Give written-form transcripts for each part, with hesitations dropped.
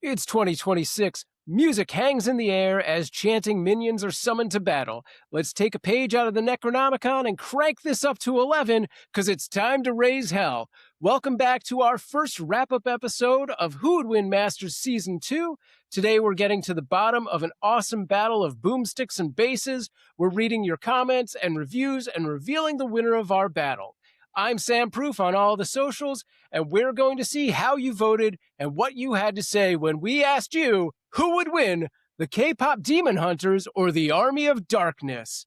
It's 2026. Music hangs in the air as chanting minions are summoned to battle. Let's take a page out of the Necronomicon and crank this up to 11, because it's time to raise hell. Welcome back to our first wrap-up episode of Who Would Win Masters Season 2. Today we're getting to the bottom of an awesome battle of boomsticks and basses. We're reading your comments and reviews and revealing the winner of our battle. I'm Sam Proof on all the socials, and we're going to see how you voted and what you had to say when we asked you who would win, the K-pop Demon Hunters or the Army of Darkness.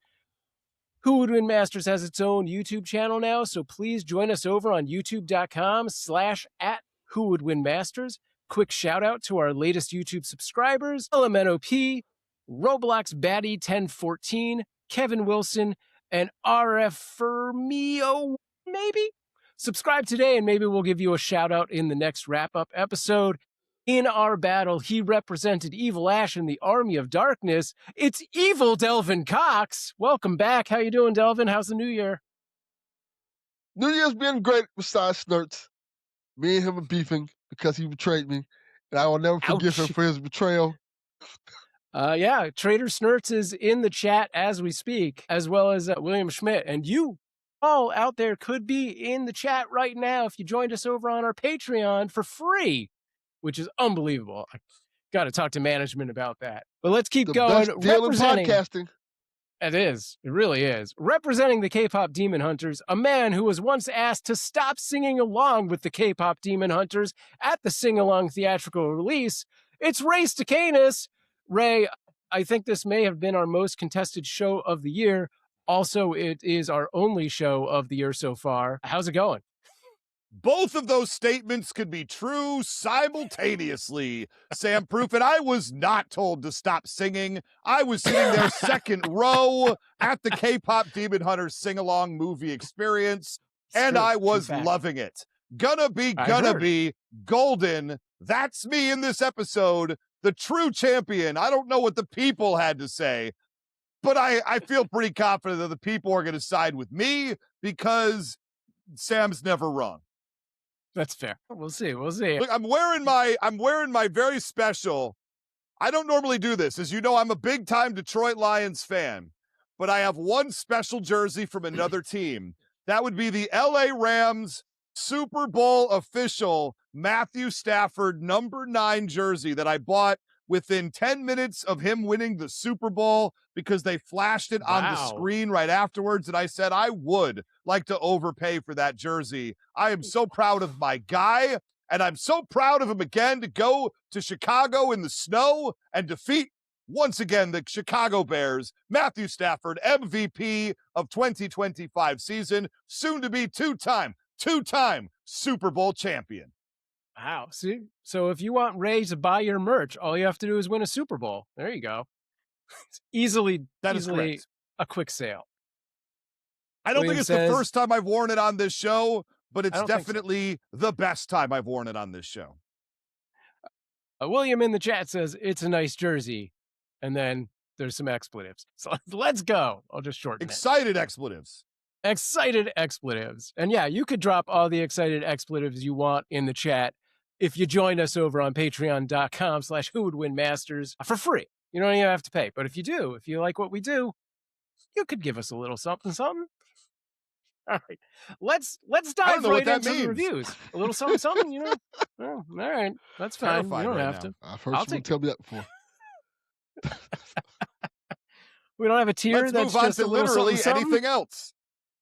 Who Would Win Masters has its own YouTube channel now, so please join us over on youtube.com/@WhoWouldWinMasters. Quick shout out to our latest YouTube subscribers, LMNOP, Roblox Baddie 1014, Kevin Wilson, and RF Fermio, maybe? Subscribe today and maybe we'll give you a shout out in the next wrap-up episode. In our battle, he represented Evil Ash in the Army of Darkness. It's Evil Delvin Cox. Welcome back. How you doing, Delvin? How's the new year? New Year's been great besides Snurts. Me and him are beefing because he betrayed me. And I will never forgive him for his betrayal. Yeah, Trader Snurts is in the chat as we speak, as well as William Schmidt. And you all out there could be in the chat right now if you joined us over on our Patreon for free, which is unbelievable. I got to talk to management about that. But let's keep going. Best deal in podcasting. It is. It really is. Representing the K-pop Demon Hunters, a man who was once asked to stop singing along with the K-pop Demon Hunters at the sing-along theatrical release, it's Ray Stakenas. Ray, I think this may have been our most contested show of the year. Also, it is our only show of the year so far. How's it going? Both of those statements could be true simultaneously, Sam Proof. And I was not told to stop singing. I was sitting there second row at the K-pop Demon Hunters sing-along movie experience, and I was loving it. Gonna be golden. That's me in this episode, the true champion. I don't know what the people had to say, but I feel pretty confident that the people are going to side with me because Sam's never wrong. That's fair. We'll see. We'll see. Look, I'm wearing my very special. I don't normally do this. As you know, I'm a big time Detroit Lions fan, but I have one special jersey from another team. That would be the LA Rams Super Bowl official Matthew Stafford number 9 jersey that I bought within 10 minutes of him winning the Super Bowl because they flashed it on the screen right afterwards. And I said, I would like to overpay for that jersey. I am so proud of my guy. And I'm so proud of him again to go to Chicago in the snow and defeat once again the Chicago Bears. Matthew Stafford, MVP of 2025 season, soon to be two-time Super Bowl champion. Wow. See? So if you want Ray to buy your merch, all you have to do is win a Super Bowl. There you go. It's easily a quick sale. I don't think it's the first time I've worn it on this show, but it's definitely the best time I've worn it on this show. William in the chat says, it's a nice jersey. And then there's some expletives. So let's go. I'll just shorten Excited expletives. Excited expletives. And yeah, you could drop all the excited expletives you want in the chat if you join us over on patreon.com/whowouldwinmasters for free. You don't even have to pay. But if you do, if you like what we do, you could give us a little something. All right. Let's dive right into the reviews. A little something, you know? Oh, all right. That's fine. You don't have to. I've heard someone tell me that before. We don't have a tier that's just a little literally anything else.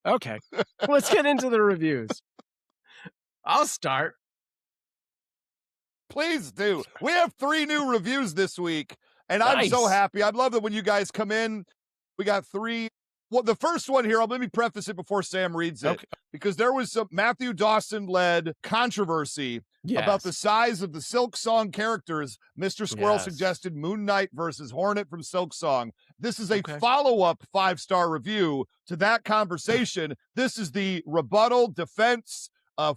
Okay. Let's get into the reviews. I'll start. Please do. We have 3 new reviews this week, and I'm so happy. I love that when you guys come in, we got 3. Well, the first one here, let me preface it before Sam reads it, because there was some Matthew Dawson-led controversy about the size of the Silk Song characters. Mr. Squirrel suggested Moon Knight versus Hornet from Silk Song. This is a follow-up 5-star review to that conversation. This is the rebuttal defense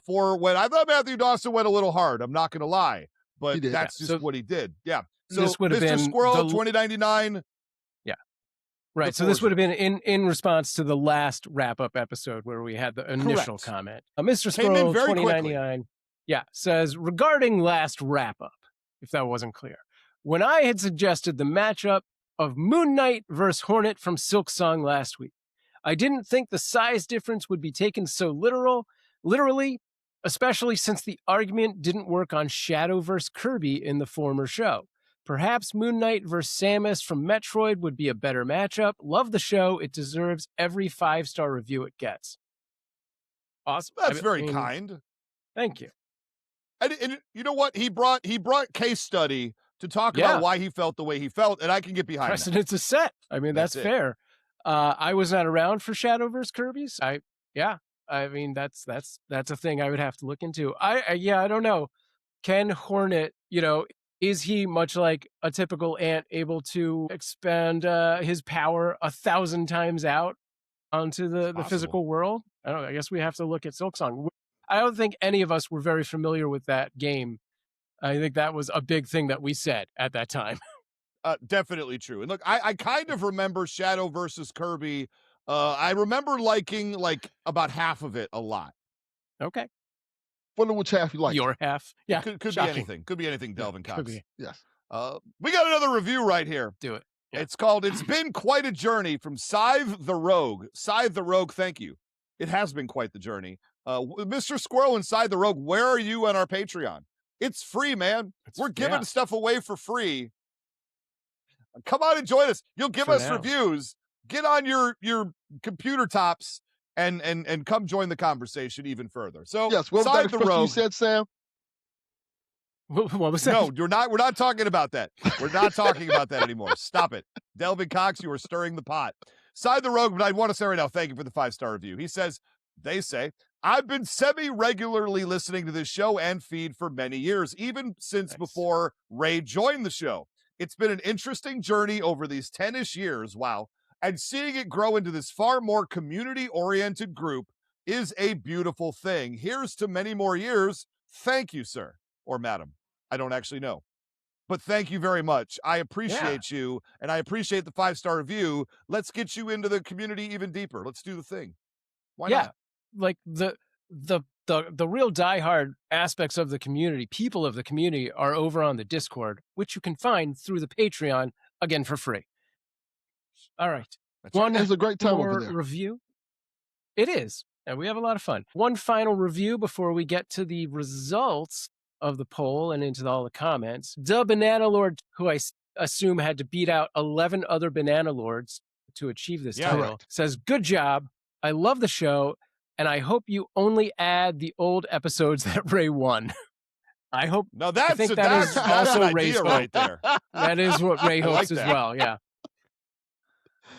for when I thought Matthew Dawson went a little hard. I'm not going to lie, but that's just what he did. Yeah. So this would have Mr. been Squirrel, 2099. Right. So this would have been in response to the last wrap-up episode where we had the initial comment. Mr. Squirrel, 2099, says, regarding last wrap-up, if that wasn't clear. When I had suggested the matchup of Moon Knight versus Hornet from Silksong last week, I didn't think the size difference would be taken so literally, especially since the argument didn't work on Shadow versus Kirby in the former show. Perhaps Moon Knight versus Samus from Metroid would be a better matchup. Love the show. It deserves every 5-star review it gets. Awesome. That's very kind. Thank you. And you know what? He brought case study to talk about why he felt the way he felt, and I can get behind Precedent's a set. I mean, that's fair. I was not around for Shadow vs. Kirby's. I mean, that's a thing I would have to look into. I don't know. Can Hornet, is he much like a typical ant able to expand his power 1,000 times out onto the physical world? I don't know. I guess we have to look at Silksong. I don't think any of us were very familiar with that game. I think that was a big thing that we said at that time. Definitely true. And look, I kind of remember Shadow versus Kirby. I remember liking like about half of it a lot. Okay. Wonder which half you like. Your half. Yeah. Could be anything. Could be anything, Delvin Cox. Yes. We got another review right here. Do it. Yeah. It's called It's Been Quite a Journey from Scythe the Rogue. Scythe the Rogue, thank you. It has been quite the journey. Mr. Squirrel and Scythe the Rogue, where are you on our Patreon? It's free, man. We're giving stuff away for free. Come on and join us. You'll give us reviews. Get on your computer tops and come join the conversation even further. So yes, what was that expression you said, Sam? What was that? No, we're not talking about that. We're not talking about that anymore. Stop it. Delvin Cox, you are stirring the pot. Side the Rogue, but I want to say right now, thank you for the 5-star review. He says, they say, I've been semi-regularly listening to this show and feed for many years, even since before Ray joined the show. It's been an interesting journey over these 10-ish years, wow, and seeing it grow into this far more community-oriented group is a beautiful thing. Here's to many more years. Thank you, sir, or madam. I don't actually know. But thank you very much. I appreciate you, and I appreciate the 5-star review. Let's get you into the community even deeper. Let's do the thing. Why not? Like the real diehard aspects of the community, people of the community, are over on the Discord, which you can find through the Patreon, again, for free. All right. It's a great time over there. Review. It is, and we have a lot of fun. One final review before we get to the results of the poll and into all the comments. The Banana Lord, who I assume had to beat out 11 other Banana Lords to achieve this title, says, good job. I love the show, and I hope you only add the old episodes that Ray won. I hope. No, that's also an Ray's idea right there. That is what Ray hopes as well. Yeah.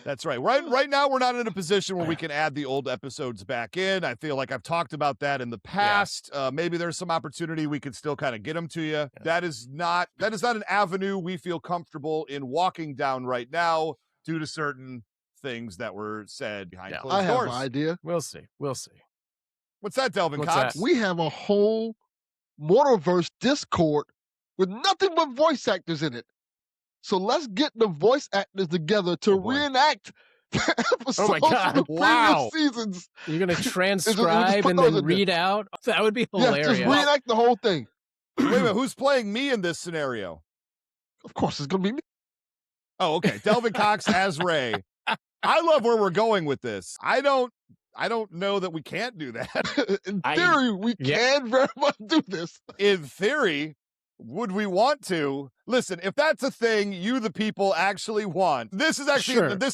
That's right. Right now, we're not in a position where we can add the old episodes back in. I feel like I've talked about that in the past. Maybe there's some opportunity we could still kind of get them to you. Yeah. That is not an avenue we feel comfortable in walking down right now due to certain things that were said behind closed doors. I have an idea. We'll see. What's that, Delvin Cox? We have a whole Mortalverse Discord with nothing but voice actors in it. So let's get the voice actors together to reenact the episodes from the previous seasons. You're going to transcribe and then read out? That would be hilarious. Yeah, just reenact the whole thing. Wait a minute, who's playing me in this scenario? Of course, it's going to be me. Oh, okay. Delvin Cox as Ray. I love where we're going with this. I don't know that we can't do that. In theory, we can very much do this. In theory, would we want to? Listen, if that's a thing you, the people, actually want, this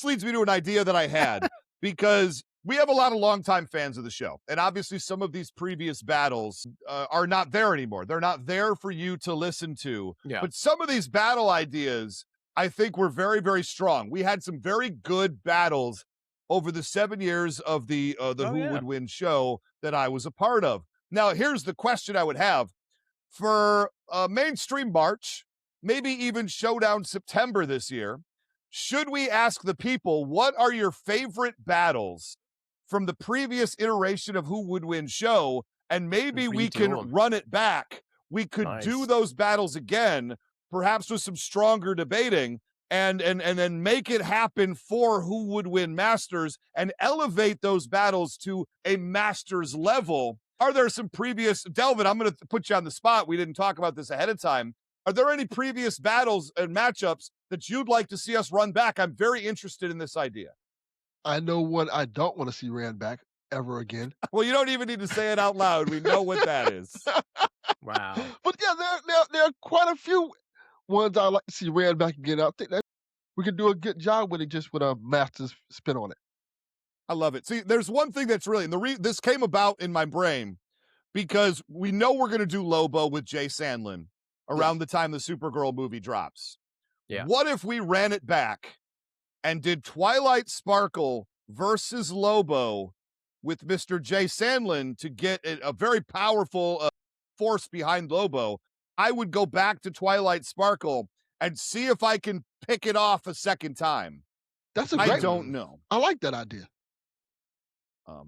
leads me to an idea that I had, because we have a lot of longtime fans of the show. And obviously some of these previous battles are not there anymore. They're not there for you to listen to. Yeah. But some of these battle ideas, I think, were very, very strong. We had some very good battles over the 7 years of the Who Would Win show that I was a part of. Now, here's the question I would have. For mainstream March, maybe even Showdown September this year, should we ask the people, what are your favorite battles from the previous iteration of Who Would Win show? And maybe we can run it back. We could do those battles again, perhaps with some stronger debating, and then make it happen for Who Would Win Masters and elevate those battles to a Masters level. Are there some previous, Delvin, I'm going to put you on the spot. We didn't talk about this ahead of time. Are there any previous battles and matchups that you'd like to see us run back? I'm very interested in this idea. I know one I don't want to see ran back ever again. Well, you don't even need to say it out loud. We know what that is. Wow. But yeah, there are quite a few ones I like to see ran back again. I think that we could do a good job with it just with a master's spin on it. I love it. See, there's one thing that's really, and this came about in my brain because we know we're going to do Lobo with Jay Sandlin around the time the Supergirl movie drops. Yeah. What if we ran it back and did Twilight Sparkle versus Lobo with Mr. Jay Sandlin to get a very powerful force behind Lobo? I would go back to Twilight Sparkle and see if I can pick it off a second time. That's a great I don't one. know. I like that idea.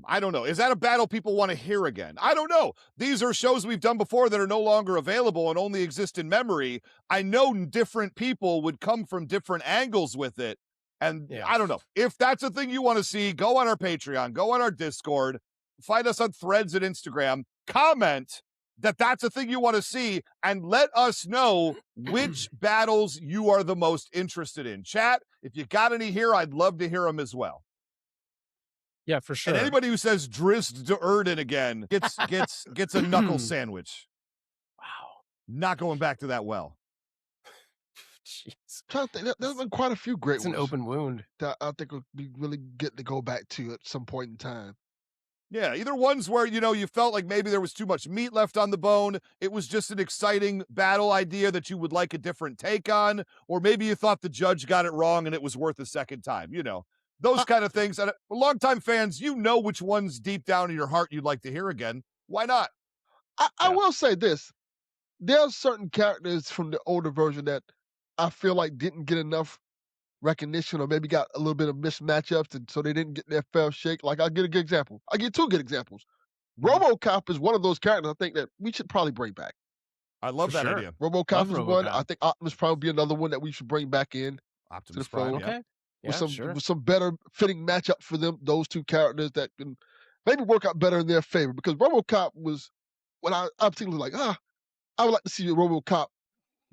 I don't know. Is that a battle people want to hear again? I don't know. These are shows we've done before that are no longer available and only exist in memory. I know different people would come from different angles with it. And I don't know. If that's a thing you want to see, go on our Patreon, go on our Discord, find us on Threads and Instagram, comment that that's a thing you want to see, and let us know which battles you are the most interested in. Chat, if you got any here, I'd love to hear them as well. Yeah, for sure. And anybody who says Drizzt de Erden again gets a knuckle sandwich. Wow. Not going back to that well. Jeez. Trying to think, there's been quite a few great It's ones an open wound. that I think would be really good to go back to at some point in time. Yeah, either ones where, you felt like maybe there was too much meat left on the bone. It was just an exciting battle idea that you would like a different take on. Or maybe you thought the judge got it wrong and it was worth a second time. Those kind of things. And longtime fans, which ones deep down in your heart you'd like to hear again. Why not? I will say this. There are certain characters from the older version that I feel like didn't get enough recognition or maybe got a little bit of missed matchups, and so they didn't get their fair shake. Like, I'll get a good example. I get two good examples. RoboCop is one of those characters I think that we should probably bring back. I love that idea. RoboCop is one. I think Optimus Prime would be another one that we should bring back in. Optimus Prime, Okay. Yeah, with some better fitting matchup for them, those two characters that can maybe work out better in their favor. Because RoboCop was when I'm particularly like, I would like to see RoboCop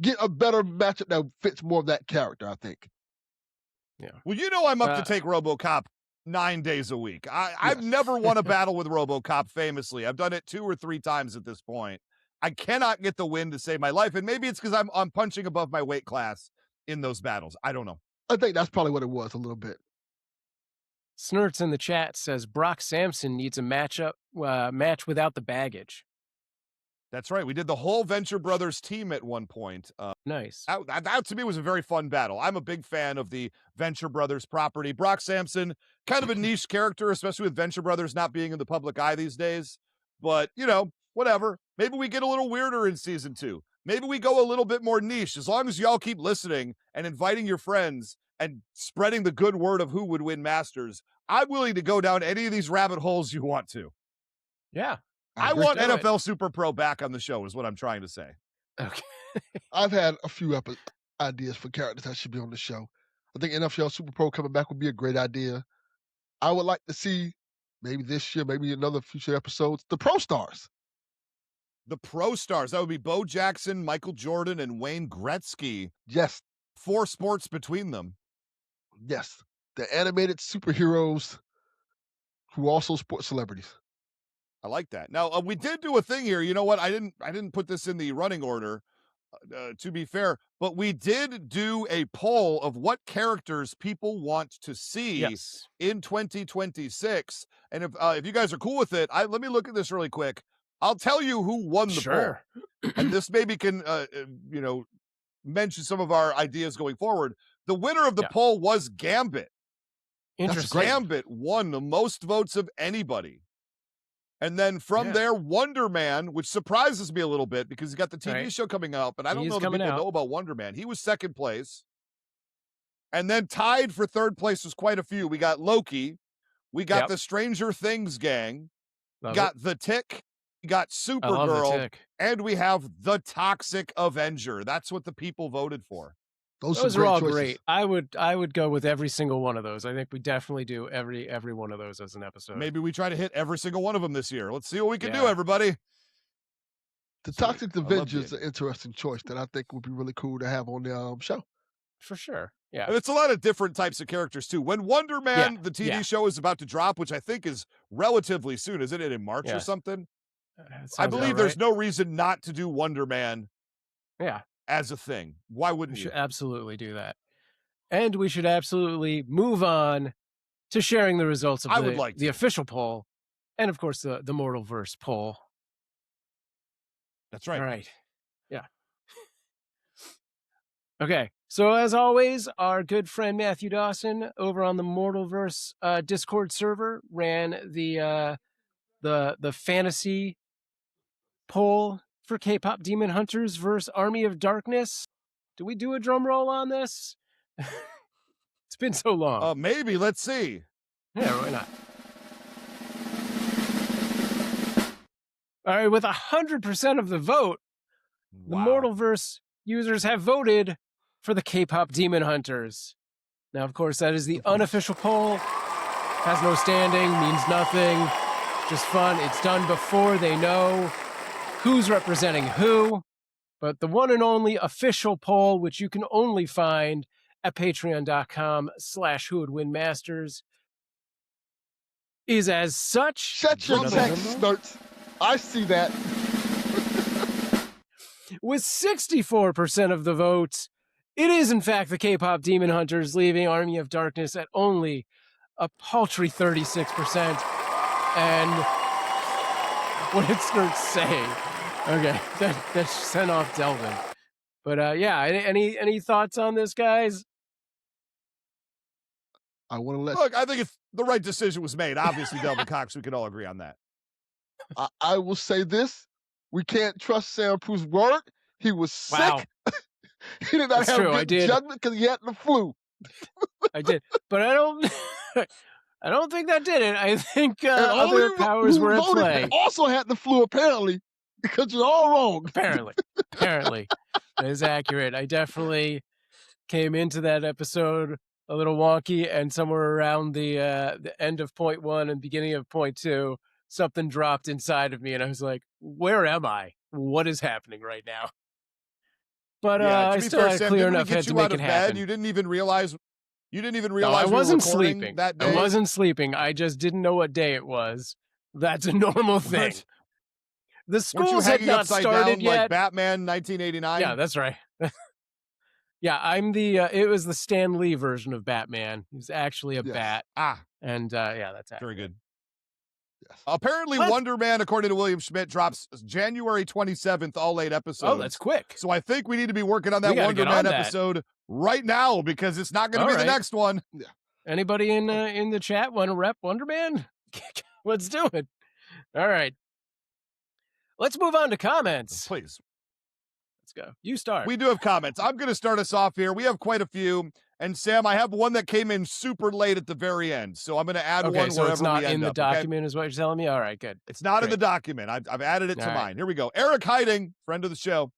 get a better matchup that fits more of that character, I think. Yeah. Well, I'm up to take RoboCop 9 days a week. I've never won a battle with RoboCop famously. I've done it 2 or 3 times at this point. I cannot get the win to save my life. And maybe it's because I'm punching above my weight class in those battles. I don't know. I think that's probably what it was a little bit. Snurts in the chat says Brock Sampson needs a match without the baggage. That's right. We did the whole Venture Brothers team at one point. Nice. That to me was a very fun battle. I'm a big fan of the Venture Brothers property. Brock Sampson, kind of a niche character, especially with Venture Brothers not being in the public eye these days. But, whatever. Maybe we get a little weirder in season 2. Maybe we go a little bit more niche. As long as y'all keep listening and inviting your friends and spreading the good word of who would win Masters, I'm willing to go down any of these rabbit holes you want to. Yeah. I want NFL Super Pro back on the show is what I'm trying to say. Okay. I've had a few ideas for characters that should be on the show. I think NFL Super Pro coming back would be a great idea. I would like to see, maybe this year, maybe another future episodes, the Pro Stars. The Pro Stars. That would be Bo Jackson, Michael Jordan, and Wayne Gretzky. Yes. 4 sports between them. Yes. The animated superheroes who are also sports celebrities. I like that. Now, we did do a thing here. You know what? I didn't put this in the running order, to be fair, but we did do a poll of what characters people want to see in 2026. And if you guys are cool with it, let me look at this really quick. I'll tell you who won the poll. And this maybe can, mention some of our ideas going forward. The winner of the poll was Gambit. Interesting. Gambit won the most votes of anybody. And then from there, Wonder Man, which surprises me a little bit because he's got the TV show coming out, but I don't know that people know about Wonder Man. He was 2nd place. And then tied for 3rd place was quite a few. We got Loki. We got the Stranger Things gang. We got The Tick. We got Supergirl. And we have The Toxic Avenger. That's what the people voted for. Those are all great. I would go with every single one of those. I think we definitely do every one of those as an episode. Maybe we try to hit every single one of them this year. Let's see what we can do, everybody. The Sweet. Toxic I love the Avengers is an idea. interesting choice that I think would be really cool to have on the show. For sure. Yeah. And it's a lot of different types of characters, too. When Wonder Man, the TV show, is about to drop, which I think is relatively soon, isn't it, in March or something? I believe there's no reason not to do Wonder Man as a thing. Why wouldn't you? We should absolutely do that. And we should absolutely move on to sharing the results of the official poll. And, of course, the Mortalverse poll. That's right. All right. Yeah. Okay. So, as always, our good friend Matthew Dawson over on the Mortalverse Discord server ran the fantasy poll for K-pop Demon Hunters versus Army of Darkness. Do we do a drum roll on this? It's been so long. Maybe. Let's see. Yeah, why not? All right, with 100% of the vote, the Mortalverse users have voted for the K-pop Demon Hunters. Now, of course, that is the unofficial poll. Has no standing, means nothing. Just fun. It's done before they know who's representing who. But the one and only official poll, which you can only find at patreon.com/whowouldwinmasters, is as such. Shut your text, Snurts. I see that. With 64% of the votes, it is in fact the K-pop Demon Hunters, leaving Army of Darkness at only a paltry 36%. And what did Snurts say? Okay, that sent off Delvin. But yeah, any thoughts on this, guys? I want to look. I think if the right decision was made, obviously Delvin Cox, we can all agree on that. I will say this: we can't trust Sam Pooh's word. He was sick. He did not have good judgment because he had the flu. I did, but I don't. I don't think that did it. I think other powers were at play. Also had the flu, apparently, because you're all wrong. Apparently, that is accurate. I definitely came into that episode a little wonky, and somewhere around the end of point 1 and beginning of point 2, something dropped inside of me, and I was like, "Where am I? What is happening right now?" But I still had a clear enough head to make it happen. You didn't even realize. No, I wasn't sleeping. I wasn't sleeping. I just didn't know what day it was. That's a normal thing. The schools had not started yet. Like Batman 1989. Yeah, that's right. Yeah, I'm the. It was the Stan Lee version of Batman. He's actually a bat. And yeah, that's accurate. Very good. Yes. Apparently, Wonder Man, according to William Schmidt, drops January 27th, all 8 episodes. Oh, that's quick. So I think we need to be working on that Wonder Man episode right now, because it's not going to be the next one. Yeah. Anybody in the chat want to rep Wonder Man? Let's do it. All right. Let's move on to comments. Please. Let's go. You start. We do have comments. I'm going to start us off here. We have quite a few. And Sam, I have one that came in super late at the very end. So I'm going to add one so wherever it's not we end in the up, document is what you're telling me? All right, good. It's not in the document. I've added it to mine. Here we go. Eric Hiding, friend of the show.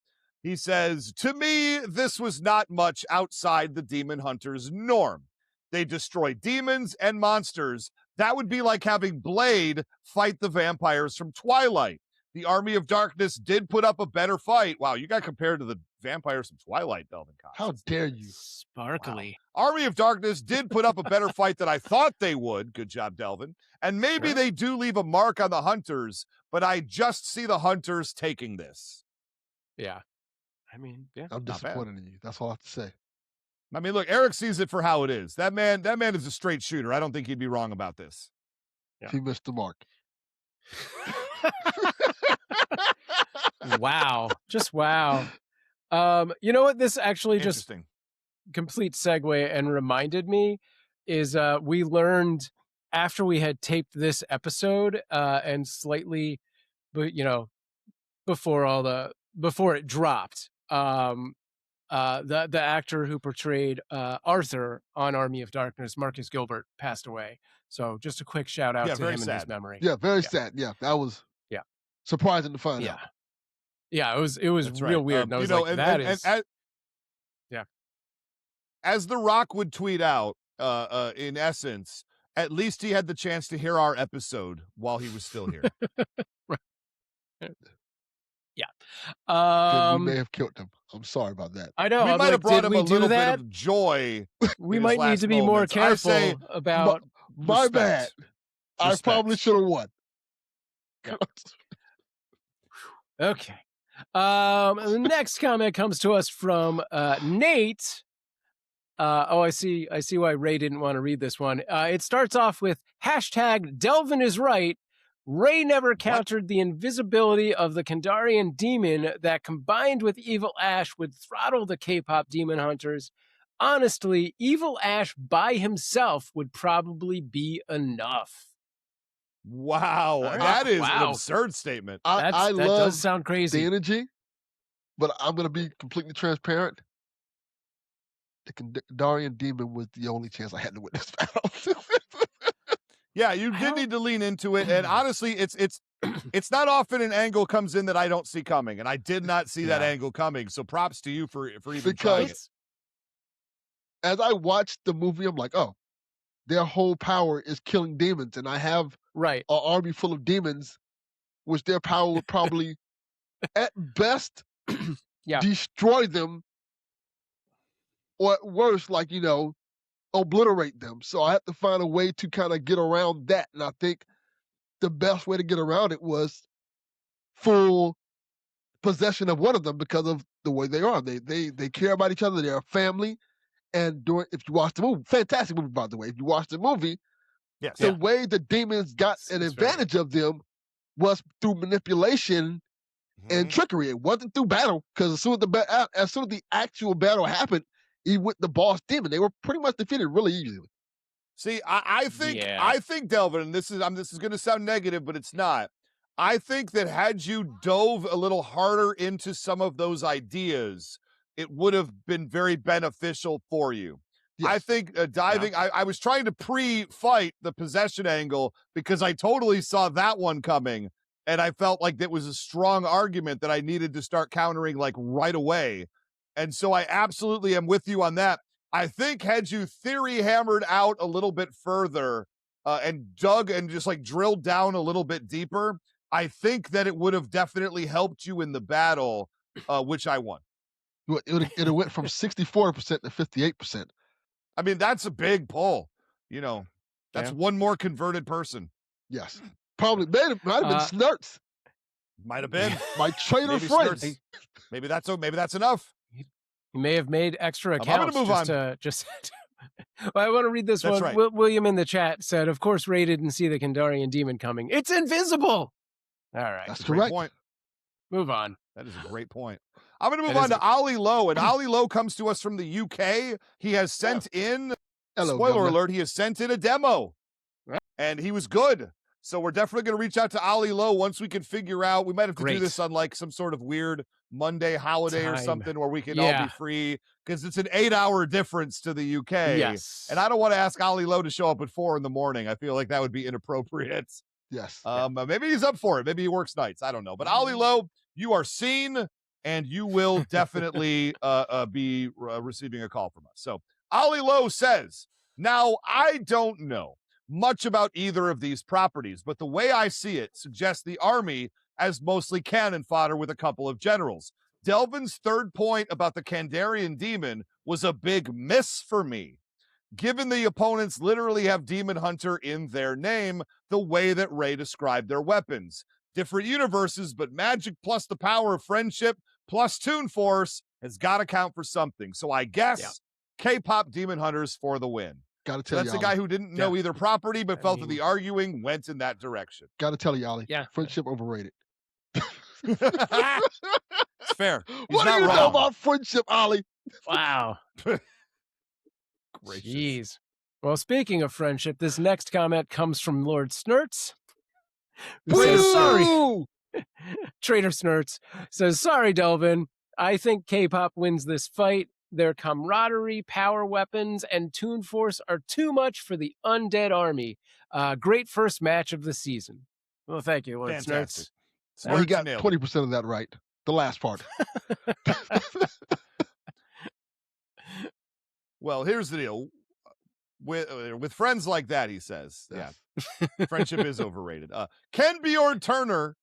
He says, to me, this was not much outside the Demon Hunters' norm. They destroy demons and monsters. That would be like having Blade fight the vampires from Twilight. The Army of Darkness did put up a better fight. Wow, you got compared to the vampires from Twilight, Delvin Cox. How dare you? Sparkly. Wow. Army of Darkness did put up a better fight than I thought they would. Good job, Delvin. And maybe they do leave a mark on the Hunters, but I just see the Hunters taking this. Yeah. I mean, yeah. I'm disappointed in you. That's all I have to say. I mean, look, Eric sees it for how it is. That man is a straight shooter. I don't think he'd be wrong about this. Yeah. He missed the mark. Wow. Just wow. You know what this actually just complete segue and reminded me is we learned after we had taped this episode and slightly, but before it dropped, the actor who portrayed Arthur on Army of Darkness, Marcus Gilbert, passed away. So just a quick shout out to him in his memory. Yeah, very sad. Yeah, that was surprising to find out. Yeah, it was real weird. And I was as The Rock would tweet out, in essence, at least he had the chance to hear our episode while he was still here. Then we Um, may have killed him. I'm sorry about that. I know. We I'm might like, have brought did him we a do little bit that? of joy. We in his might need last to be more moments. I say careful about. My respect. bad. I Respect. probably should have won. Yep. Okay. The next comment comes to us from Nate. I see why Ray didn't want to read this one. It starts off with hashtag Delvin is right. Ray never countered the invisibility of the Kandarian demon that combined with Evil Ash would throttle the K-pop demon hunters. Honestly, Evil Ash by himself would probably be enough. Wow, All right. that is an Wow. absurd statement. I That love does sound the crazy. energy, but I'm going to be completely transparent. The Kandarian demon was the only chance I had to win this battle. Yeah, you did need to lean into it, and honestly, it's not often an angle comes in that I don't see coming, and I did not see that angle coming. So props to you for even trying it. As I watched the movie, I'm like, oh, their whole power is killing demons, and I have Right. an army full of demons, which their power would probably, at best, destroy them, or at worst, like, obliterate them. So I have to find a way to kind of get around that. And I think the best way to get around it was full possession of one of them because of the way they are. They care about each other. They're a family. And if you watch the movie, fantastic movie, by the way. If you watch the movie, the way the demons got an advantage of them was through manipulation and trickery. It wasn't through battle, because as soon as the actual battle happened, even with the boss demon, they were pretty much defeated really easily. See, I think Delvin, and this is going to sound negative, but it's not. I think that had you dove a little harder into some of those ideas, it would have been very beneficial for you. Yes. I think diving, I was trying to pre-fight the possession angle because I totally saw that one coming, and I felt like that was a strong argument that I needed to start countering like right away. And so I absolutely am with you on that. I think had you theory hammered out a little bit further and dug and just like drilled down a little bit deeper, I think that it would have definitely helped you in the battle, which I won. It went from 64% to 58%. I mean, that's a big pull. That's one more converted person. Yes. Probably might have been Snurts. Might have been. My traitor friends. Maybe that's enough. You may have made extra accounts. I'm going to move on. Well, I want to read this one. Right. William in the chat said, of course, Ray didn't see the Kandarian demon coming. It's invisible. All right. That's correct. Point. Move on. That is a great point. I'm going to move on to Ollie Lowe, and Ollie Lowe comes to us from the UK. He has sent in, spoiler alert, he has sent in a demo, and he was good. So we're definitely going to reach out to Ollie Lowe once we can figure out. We might have to do this on like some sort of weird Monday holiday or something where we can all be free, because it's an 8-hour difference to the UK. Yes. And I don't want to ask Ollie Lowe to show up at 4 a.m. I feel like that would be inappropriate. Yes. Maybe he's up for it. Maybe he works nights. I don't know. But Ollie Lowe, you are seen, and you will definitely be receiving a call from us. So Ollie Lowe says, now I don't know much about either of these properties, but the way I see it suggests the army as mostly cannon fodder with a couple of generals. Delvin's third point about the Kandarian demon was a big miss for me, given the opponents literally have Demon Hunter in their name, the way that Ray described their weapons. Different universes, but magic plus the power of friendship plus Toon Force has got to count for something. So I guess K-pop Demon Hunters for the win. Gotta tell you, that's the guy who didn't know either property, but felt that the arguing went in that direction. Gotta tell you, Ollie. Friendship overrated. It's fair. What do you know about friendship, Ollie? Wow. Gracious. Jeez. Well, speaking of friendship, this next comment comes from Lord Snurts. Says, sorry. Traitor Snurts says, sorry, Delvin. I think K-pop wins this fight. Their camaraderie, power weapons, and Toon Force are too much for the undead army. Great first match of the season. Well, thank you, Lord Snurts. Well, he got 20% of that right. The last part. Well, here's the deal. With friends like that, he says, friendship is overrated. Ken Bjorn Turner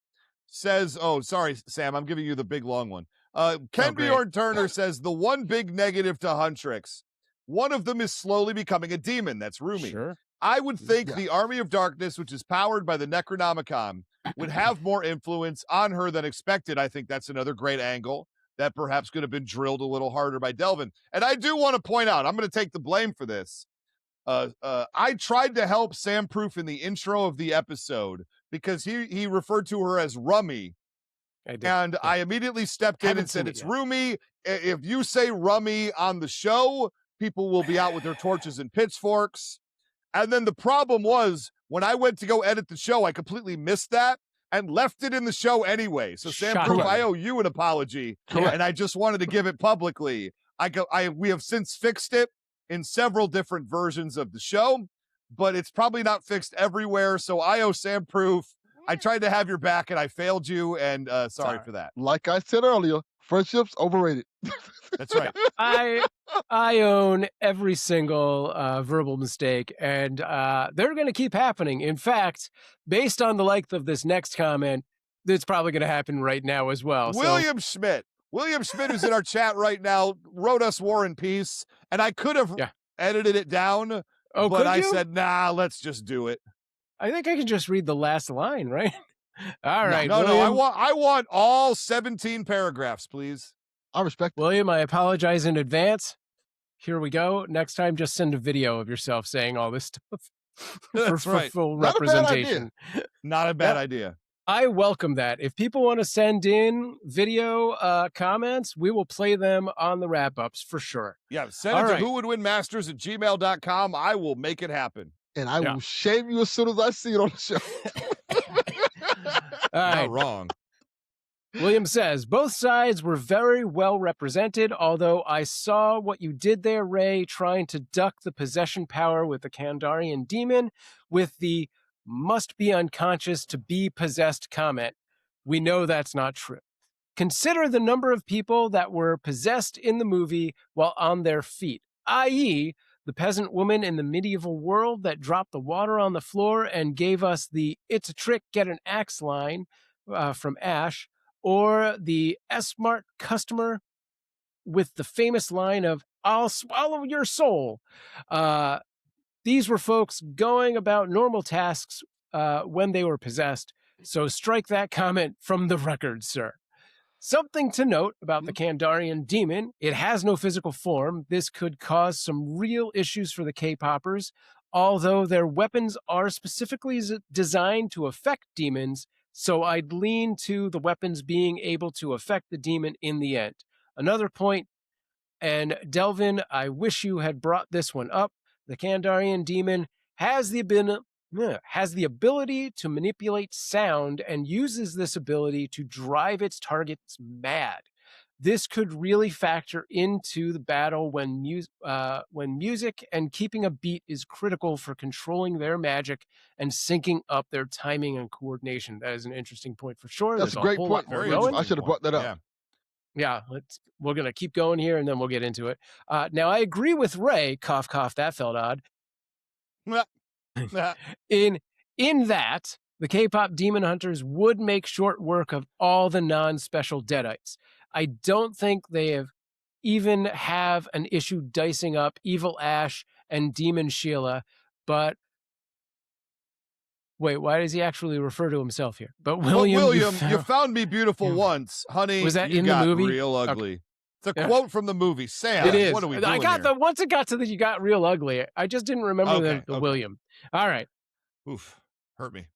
says, oh, sorry, Sam, I'm giving you the big long one. Ken great. Bjorn Turner says the one big negative to Huntrix, one of them is slowly becoming a demon. That's Rumi. Sure. I would think the Army of Darkness, which is powered by the Necronomicon, would have more influence on her than expected. I think that's another great angle that perhaps could have been drilled a little harder by Delvin. And I do want to point out, I'm going to take the blame for this. I tried to help Sam Proof in the intro of the episode because he referred to her as Rummy. And I immediately stepped in and said, it's Rumi. If you say Rummy on the show, people will be out with their torches and pitchforks. And then the problem was when I went to go edit the show, I completely missed that and left it in the show anyway. So Sam Proof, I owe you an apology. And I just wanted to give it publicly. We have since fixed it in several different versions of the show, but it's probably not fixed everywhere. So I owe Sam Proof. I tried to have your back and I failed you, and sorry for that. Like I said earlier, friendship's overrated. That's right. I own every single verbal mistake, and they're going to keep happening. In fact, based on the length of this next comment, it's probably going to happen right now as well. William Schmidt, who's in our chat right now, wrote us War and Peace, and I could have edited it down, but I said, nah, let's just do it. I think I can just read the last line, right? All right. No, I want all 17 paragraphs, please. I respect William, I apologize in advance. Here we go. Next time, just send a video of yourself saying all this stuff for full representation. Not a bad idea. I welcome that. If people want to send in video comments, we will play them on the wrap-ups for sure. Yeah, send it to whowouldwinmasters@gmail.com. I will make it happen. And I will shame you as soon as I see it on the show. Not wrong. William says, both sides were very well represented, although I saw what you did there, Ray, trying to duck the possession power with the Kandarian demon with the must be unconscious to be possessed comment. We know that's not true. Consider the number of people that were possessed in the movie while on their feet, i.e., the peasant woman in the medieval world that dropped the water on the floor and gave us the "it's a trick, get an axe" line from Ash, or the S-Mart customer with the famous line of "I'll swallow your soul." These were folks going about normal tasks when they were possessed, so strike that comment from the record, sir. Something to note about the Kandarian demon, it has no physical form. This could cause some real issues for the K-poppers, although their weapons are specifically designed to affect demons, so I'd lean to the weapons being able to affect the demon in the end. Another point, and Delvin, I wish you had brought this one up, the Kandarian demon has the ability to manipulate sound and uses this ability to drive its targets mad. This could really factor into the battle when music and keeping a beat is critical for controlling their magic and syncing up their timing and coordination. That is an interesting point for sure. That's a great point. I should have brought that up. Yeah, we're going to keep going here and then we'll get into it. Now, I agree with Ray, cough, cough, that felt odd. in that, the K-pop demon hunters would make short work of all the non-special Deadites. I don't think they even have an issue dicing up Evil Ash and Demon Sheila, but wait, why does he actually refer to himself here? But William, you found me beautiful once, honey. Was that you in got the movie? Real ugly. It's a quote from the movie. Sam, it is. What are we doing here? Once it got to the "you got real ugly," I just didn't remember the William. All right. Oof, hurt me.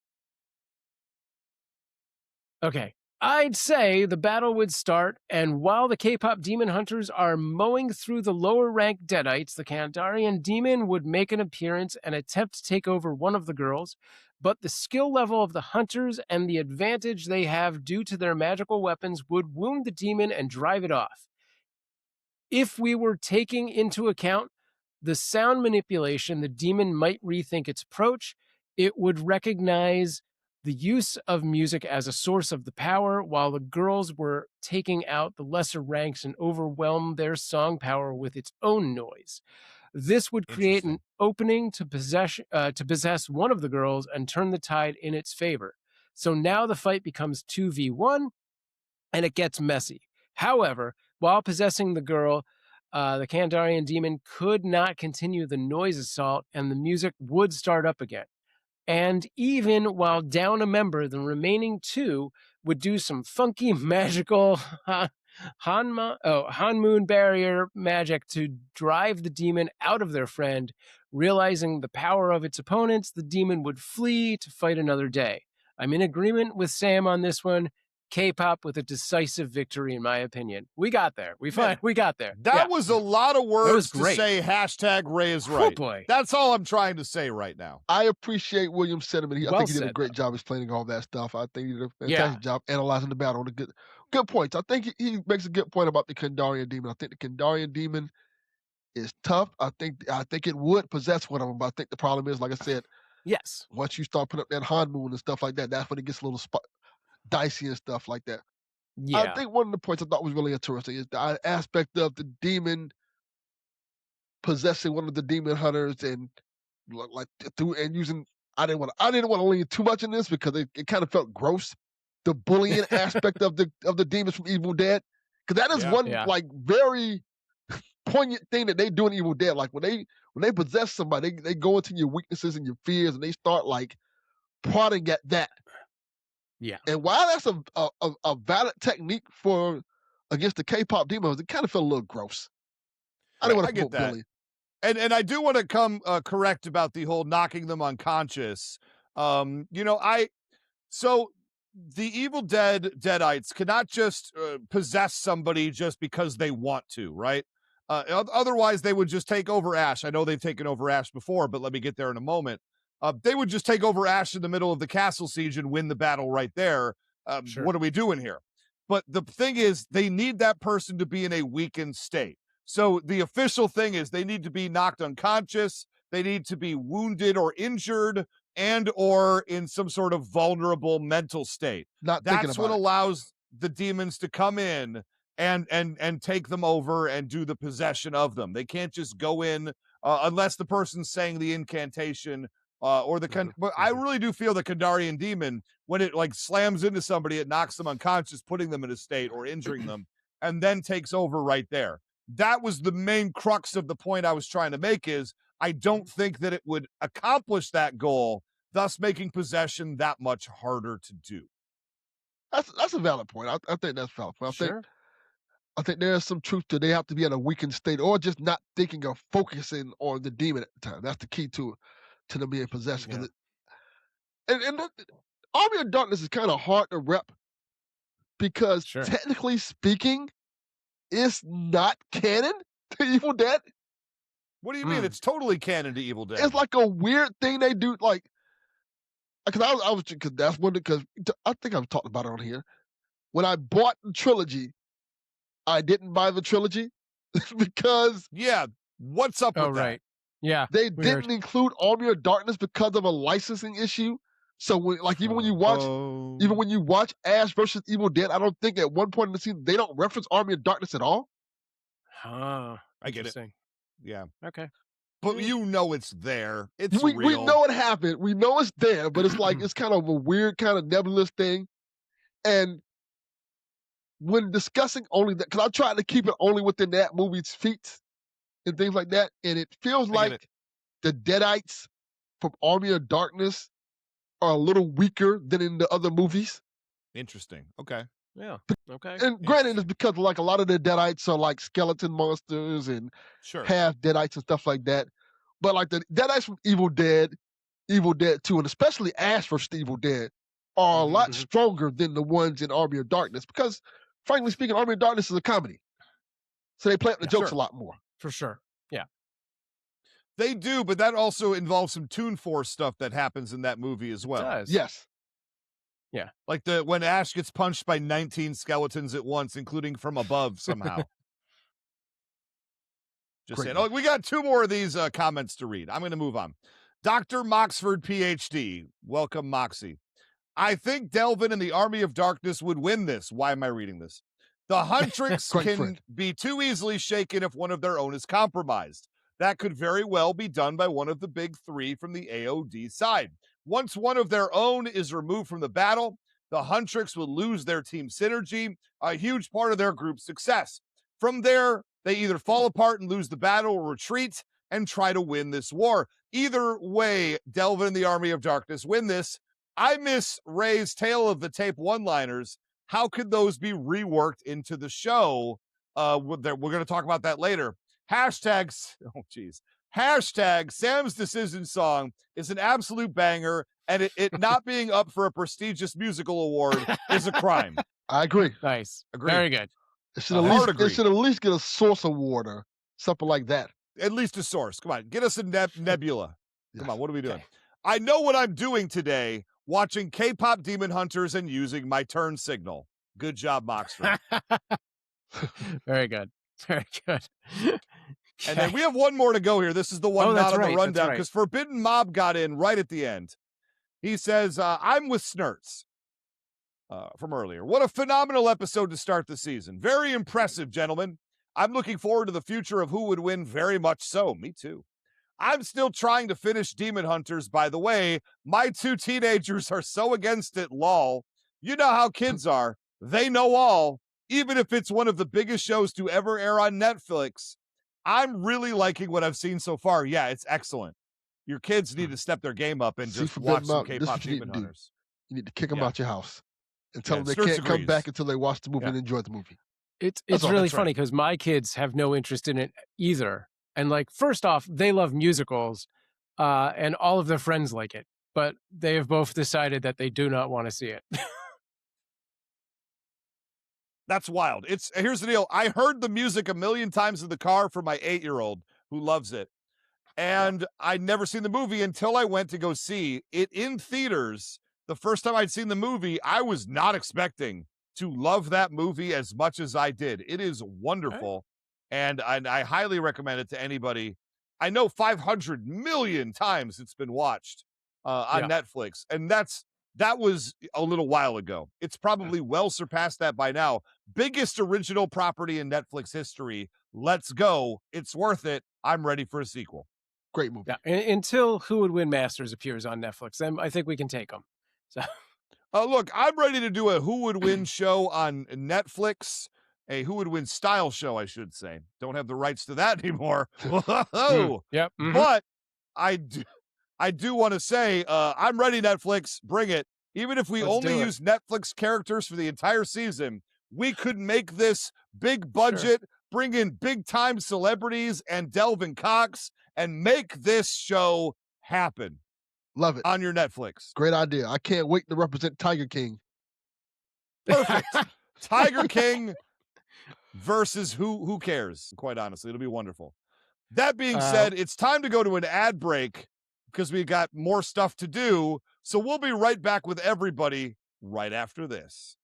Okay. I'd say the battle would start, and while the K-pop demon hunters are mowing through the lower-ranked Deadites, the Kandarian demon would make an appearance and attempt to take over one of the girls, but the skill level of the hunters and the advantage they have due to their magical weapons would wound the demon and drive it off. If we were taking into account the sound manipulation, the demon might rethink its approach. It would recognize the use of music as a source of the power, while the girls were taking out the lesser ranks and overwhelm their song power with its own noise. This would create an opening to possess one of the girls and turn the tide in its favor. So now the fight becomes 2v1 and it gets messy. However, while possessing the girl, the Kandarian demon could not continue the noise assault and the music would start up again. And even while down a member, the remaining two would do some funky magical Hanmoon barrier magic to drive the demon out of their friend. Realizing the power of its opponents, the demon would flee to fight another day. I'm in agreement with Sam on this one. K-pop with a decisive victory, in my opinion. We got there. We got there. That was a lot of words to great. say hashtag Ray is Oh, right. boy. That's all I'm trying to say right now. I appreciate William's sentiment. I Well think he did a said, great though. job explaining all that stuff. I think he did a Yeah. fantastic job analyzing the battle. The good points. I think he makes a good point about the Kandarian demon. I think the Kandarian demon is tough. I think it would possess one of them, but I think the problem is, like I said, Yes. once you start putting up that Hanmoon and stuff like that, that's when it gets a little dicey and stuff like that. Yeah. I think one of the points I thought was really interesting is the aspect of the demon possessing one of the demon hunters and using. I didn't want to lean too much in this because it kind of felt gross. The bullying aspect of the demons from Evil Dead, because that is one like very poignant thing that they do in Evil Dead. Like when they possess somebody, they go into your weaknesses and your fears, and they start like prodding at that. Yeah. And while that's a valid technique against the K-pop demons, it kind of felt a little gross. I didn't want to provoke Billy. And I do want to come correct about the whole knocking them unconscious. So the Evil Deadites cannot just possess somebody just because they want to, right? Otherwise, they would just take over Ash. I know they've taken over Ash before, but let me get there in a moment. They would just take over Ash in the middle of the castle siege and win the battle right there. Sure. What are we doing here? But the thing is, they need that person to be in a weakened state. So the official thing is they need to be knocked unconscious. They need to be wounded or injured and or in some sort of vulnerable mental state. That's what allows the demons to come in and take them over and do the possession of them. They can't just go in unless the person's saying the incantation but I really do feel the Kandarian demon, when it like slams into somebody, it knocks them unconscious, putting them in a state or injuring them, and then takes over right there. That was the main crux of the point I was trying to make is I don't think that it would accomplish that goal, thus making possession that much harder to do. That's a valid point. I think that's valid. Sure. I think there's some truth to they have to be in a weakened state or just not thinking or focusing on the demon at the time. That's the key to them being possessed. Yeah. And Army of Darkness is kind of hard to rep because technically speaking, it's not canon to Evil Dead. What do you mean? It's totally canon to Evil Dead. It's like a weird thing they do, like because I think I've talked about it on here. When I bought the trilogy, I didn't buy the trilogy because what's up with that? Right. Yeah, they didn't include Army of Darkness because of a licensing issue. So even when you watch Ash versus Evil Dead, I don't think at one point in the scene they don't reference Army of Darkness at all. I get it. Yeah. Okay. But you know it's there. It's real. We know it happened. We know it's there, but it's like it's kind of a weird, kind of nebulous thing. And when discussing only that, because I tried to keep it only within that movie's feats and things like that, and it feels like the Deadites from Army of Darkness are a little weaker than in the other movies. Interesting. Okay. Yeah. Okay. And granted, it's because like a lot of the Deadites are like skeleton monsters and half Deadites and stuff like that. But like the Deadites from Evil Dead 2, and especially Ash vs. Evil Dead are a lot stronger than the ones in Army of Darkness because, frankly speaking, Army of Darkness is a comedy. So they play up the jokes a lot more. For sure. Yeah. They do, but that also involves some Toon Force stuff that happens in that movie as well. It does. Yes. Yeah. Like when Ash gets punched by 19 skeletons at once, including from above somehow. Just saying. Oh, we got 2 more of these comments to read. I'm going to move on. Dr. Moxford, PhD. Welcome, Moxie. I think Delvin and the Army of Darkness would win this. Why am I reading this? The Huntrix can be too easily shaken if one of their own is compromised. That could very well be done by one of the big 3 from the AOD side. Once one of their own is removed from the battle, the Huntrix will lose their team synergy, a huge part of their group's success. From there, they either fall apart and lose the battle or retreat and try to win this war. Either way, Delvin and the Army of Darkness win this. I miss Ray's Tale of the Tape one-liners. How could those be reworked into the show? We're going to talk about that later. Hashtags, oh geez. Hashtag Sam's Decision Song is an absolute banger, and it not being up for a prestigious musical award is a crime. I agree. Nice. Agreed. Very good. It should at least get a Source Award or something like that. At least a source. Come on, get us a nebula. Yes. Come on, what are we doing? Okay. I know what I'm doing today, watching K-pop Demon Hunters and using my turn signal. Good job, Moxter. Very good. Very good. And then we have one more to go here. This is the one not on the rundown because right. Forbidden Mob got in right at the end. He says, I'm with Snurts from earlier. What a phenomenal episode to start the season. Very impressive, gentlemen. I'm looking forward to the future of who would win very much so. Me too. I'm still trying to finish Demon Hunters, by the way. My 2 teenagers are so against it, lol. You know how kids are. They know all, even if it's one of the biggest shows to ever air on Netflix. I'm really liking what I've seen so far. Yeah, it's excellent. Your kids need to step their game up and just watch some K-pop Demon Hunters. You need to kick them out your house and tell them they Sturts can't come back until they watch the movie and enjoy the movie. It's really funny because my kids have no interest in it either. And like, first off, they love musicals, and all of their friends like it, but they have both decided that they do not want to see it. That's wild. Here's the deal. I heard the music a million times in the car from my 8-year-old who loves it. And I'd never seen the movie until I went to go see it in theaters. The first time I'd seen the movie, I was not expecting to love that movie as much as I did. It is wonderful. And I highly recommend it to anybody. I know 500 million times it's been watched on Netflix. And that was a little while ago. It's probably well surpassed that by now. Biggest original property in Netflix history. Let's go. It's worth it. I'm ready for a sequel. Great movie. Yeah, until Who Would Win Masters appears on Netflix, then I think we can take them. So, look, I'm ready to do a Who Would Win show on Netflix. A Who Would Win style show, I should say. Don't have the rights to that anymore. Whoa. Yep. Mm-hmm. But I do want to say, I'm ready, Netflix. Bring it. Even if we only use Netflix characters for the entire season, we could make this big budget, bring in big-time celebrities and Delvin Cox, and make this show happen. Love it. On your Netflix. Great idea. I can't wait to represent Tiger King. Perfect. Tiger King versus who cares? Quite honestly, it'll be wonderful. That being said, it's time to go to an ad break because we got more stuff to do. So we'll be right back with everybody right after this.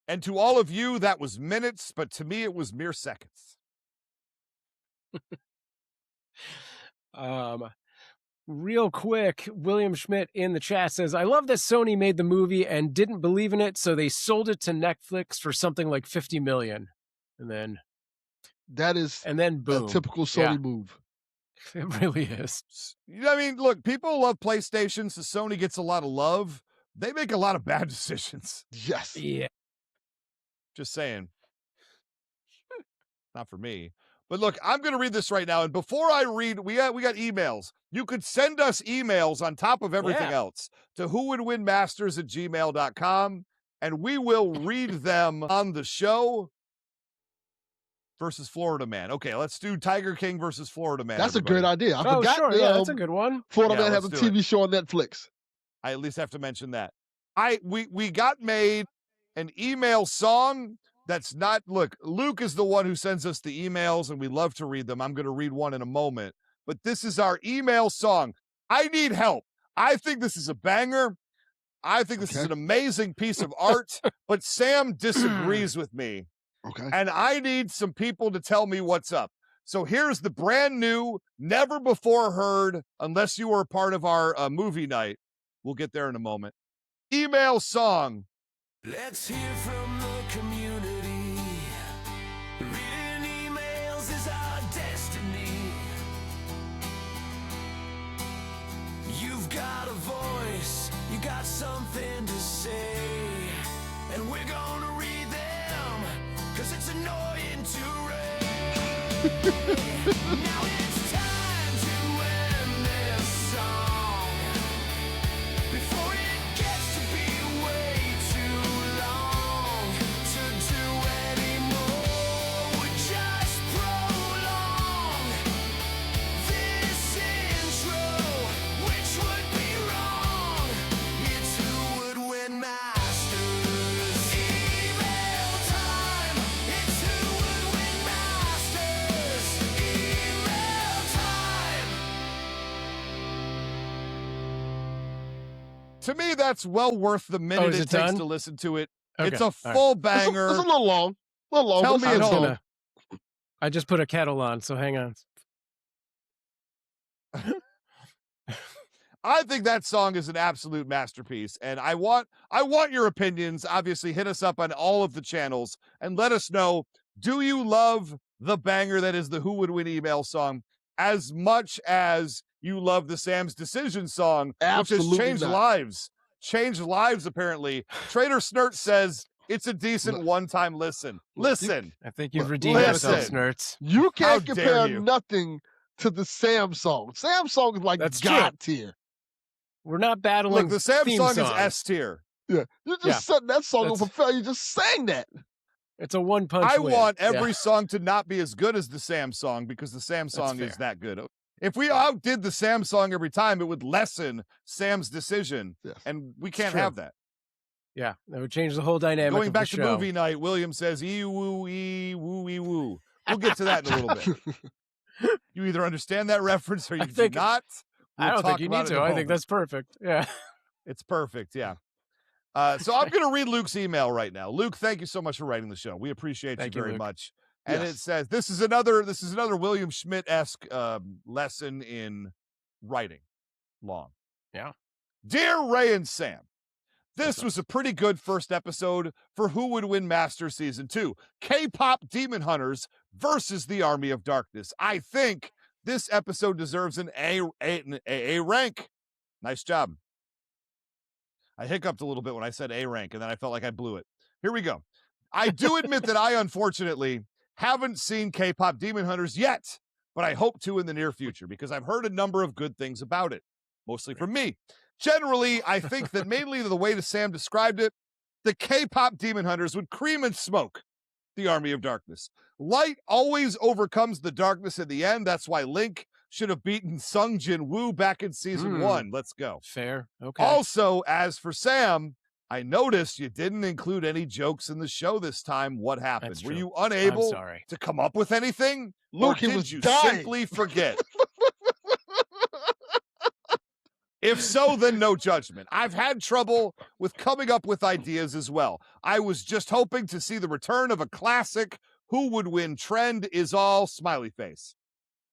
And to all of you, that was minutes, but to me, it was mere seconds. Real quick, William Schmidt in the chat says, I love that Sony made the movie and didn't believe in it, so they sold it to Netflix for something like $50 million. And then boom. A typical Sony move. It really is. I mean, look, people love PlayStation, so Sony gets a lot of love. They make a lot of bad decisions. Yes. Yeah. Just saying. Not for me. But look, I'm going to read this right now. And before I read, we got emails. You could send us emails on top of everything else to whowouldwinmasters@gmail.com, and we will read them on the show. Versus Florida Man. Okay, let's do Tiger King versus Florida Man. That's a great idea. I forgot. Sure. Yeah, that's a good one. Florida Man has a TV show on Netflix. I at least have to mention that. We got made an email song that's not, look, Luke is the one who sends us the emails and we love to read them. I'm going to read one in a moment, but this is our email song. I need help. I think this is a banger. I think this is an amazing piece of art, but Sam disagrees with me. Okay. And I need some people to tell me what's up. So here's the brand new, never before heard, unless you were a part of our movie night. We'll get there in a moment. Email song. Let's hear from the community. Reading emails is our destiny. You've got a voice, you got something to say, and we're gonna read them, cause it's annoying to read. Now it's time to end this song before it gets to be way too long to do anymore. We just prolong this intro, which would be wrong. It's Who Would Win Masters. Email time. It's Who Would Win Masters. Email time. To me, that's well worth the minute is it it takes done? to listen to it. Okay, It's a all right. full It's banger. a little long. Tell but me it's at a home. song. I just put a kettle on, so hang on. I think that song is an absolute masterpiece, and I want your opinions. Obviously, hit us up on all of the channels and let us know, do you love the banger that is the Who Would Win email song as much as you love the Sam's Decision song, which Absolutely has changed not. lives? Changed lives, apparently. Trader Snert says it's a decent one-time listen. Listen. I think you've redeemed yourself, Listen. Snurts. You How can't dare compare you. nothing to the Sam song. Sam song is like That's true. God tier. We're not battling Look, the Sam theme song songs. is S tier. Yeah, you just Yeah, set that song up that's- for failure. You just sang that. It's a one-punch I win. want Yeah. every song to not be as good as the Sam song because the Sam song is fair. that good. If we outdid the Sam song every time, it would lessen Sam's decision, Yes. and we can't true. have that. Yeah, that would change the whole dynamic Going of back the to show. movie night, William says, woo, ee, woo. We'll get to that in a little bit. You either understand that reference or you do think- not. I We'll don't think talk you about need it in to. a I think moment. that's perfect. Yeah. It's perfect, yeah. So I'm going to read Luke's email right now. Luke, thank you so much for writing the show. We appreciate Thank you you, very Luke. much. And Yes. it says this is another William Schmidt-esque lesson in writing. Long. Yeah. Dear Ray and Sam, this What's up? was a pretty good first episode for Who Would Win Master Season 2. K-pop Demon Hunters versus the Army of Darkness. I think this episode deserves an A rank. Nice job. I hiccuped a little bit when I said A rank, and then I felt like I blew it. Here we go. I do admit that I, unfortunately, haven't seen K-pop Demon Hunters yet, but I hope to in the near future because I've heard a number of good things about it, mostly from me. Generally, I think that mainly the way that Sam described it, the K-pop Demon Hunters would cream and smoke the Army of Darkness. Light always overcomes the darkness in the end. That's why Link should have beaten Sung Jin Woo back in season 1. Let's go. Fair. Okay. Also, as for Sam, I noticed you didn't include any jokes in the show this time. What happened? That's Were true. you I'm unable sorry. to come up with anything? Luke, or he did was you dying. simply forget? If so, then no judgment. I've had trouble with coming up with ideas as well. I was just hoping to see the return of a classic Who Would Win trend is all smiley face.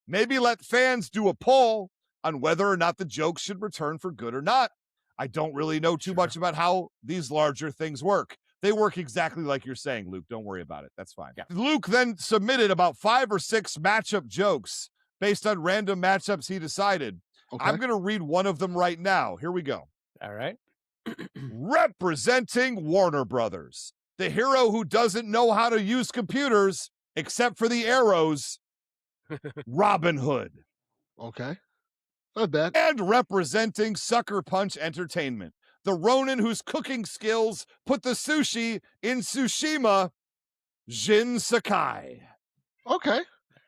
Maybe let fans do a poll on whether or not the jokes should return for good or not. I don't really know too much about how these larger things work. They work exactly like you're saying, Luke. Don't worry about it. That's fine. Yeah. Luke then submitted about 5 or 6 matchup jokes based on random matchups he decided. Okay. I'm going to read one of them right now. Here we go. All right. Representing Warner Brothers, the hero who doesn't know how to use computers except for the arrows, Robin Hood. Okay. Not bad. And representing Sucker Punch Entertainment, the Ronin whose cooking skills put the sushi in Tsushima, Jin Sakai. Okay.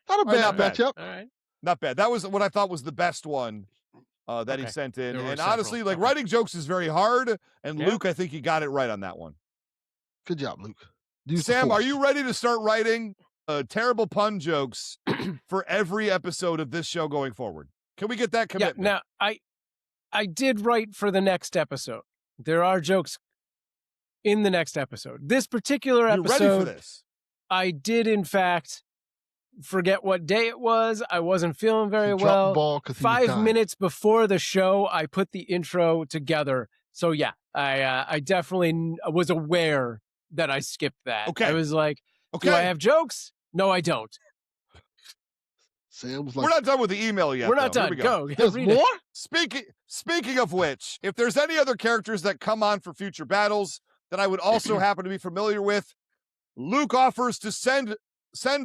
Not a right, bad not bad. matchup. All right. Not bad. That was what I thought was the best one that he Okay. sent in. There were And several. honestly, like Okay. writing jokes is very hard. And Yeah. Luke, I think you got it right on that one. Good job, Luke. Use the Sam, are force. you ready to start writing terrible pun jokes for every episode of this show going forward? Can we get that commitment? Yeah. Now, I did write for the next episode. There are jokes in the next episode. This particular You're episode, ready for this. I did in fact forget what day it was. I wasn't feeling very He dropped well. the ball 'cause he was 5 dying. minutes before the show, I put the intro together So yeah, I definitely was aware that I skipped that. Okay. I was like, Okay. do I have jokes? No, I don't. Sam was like, We're not done with the email yet. We're not though. Here done. we go. Go. there's Read more? it. Speaking of which, if there's any other characters that come on for future battles that I would also happen to be familiar with, Luke offers to send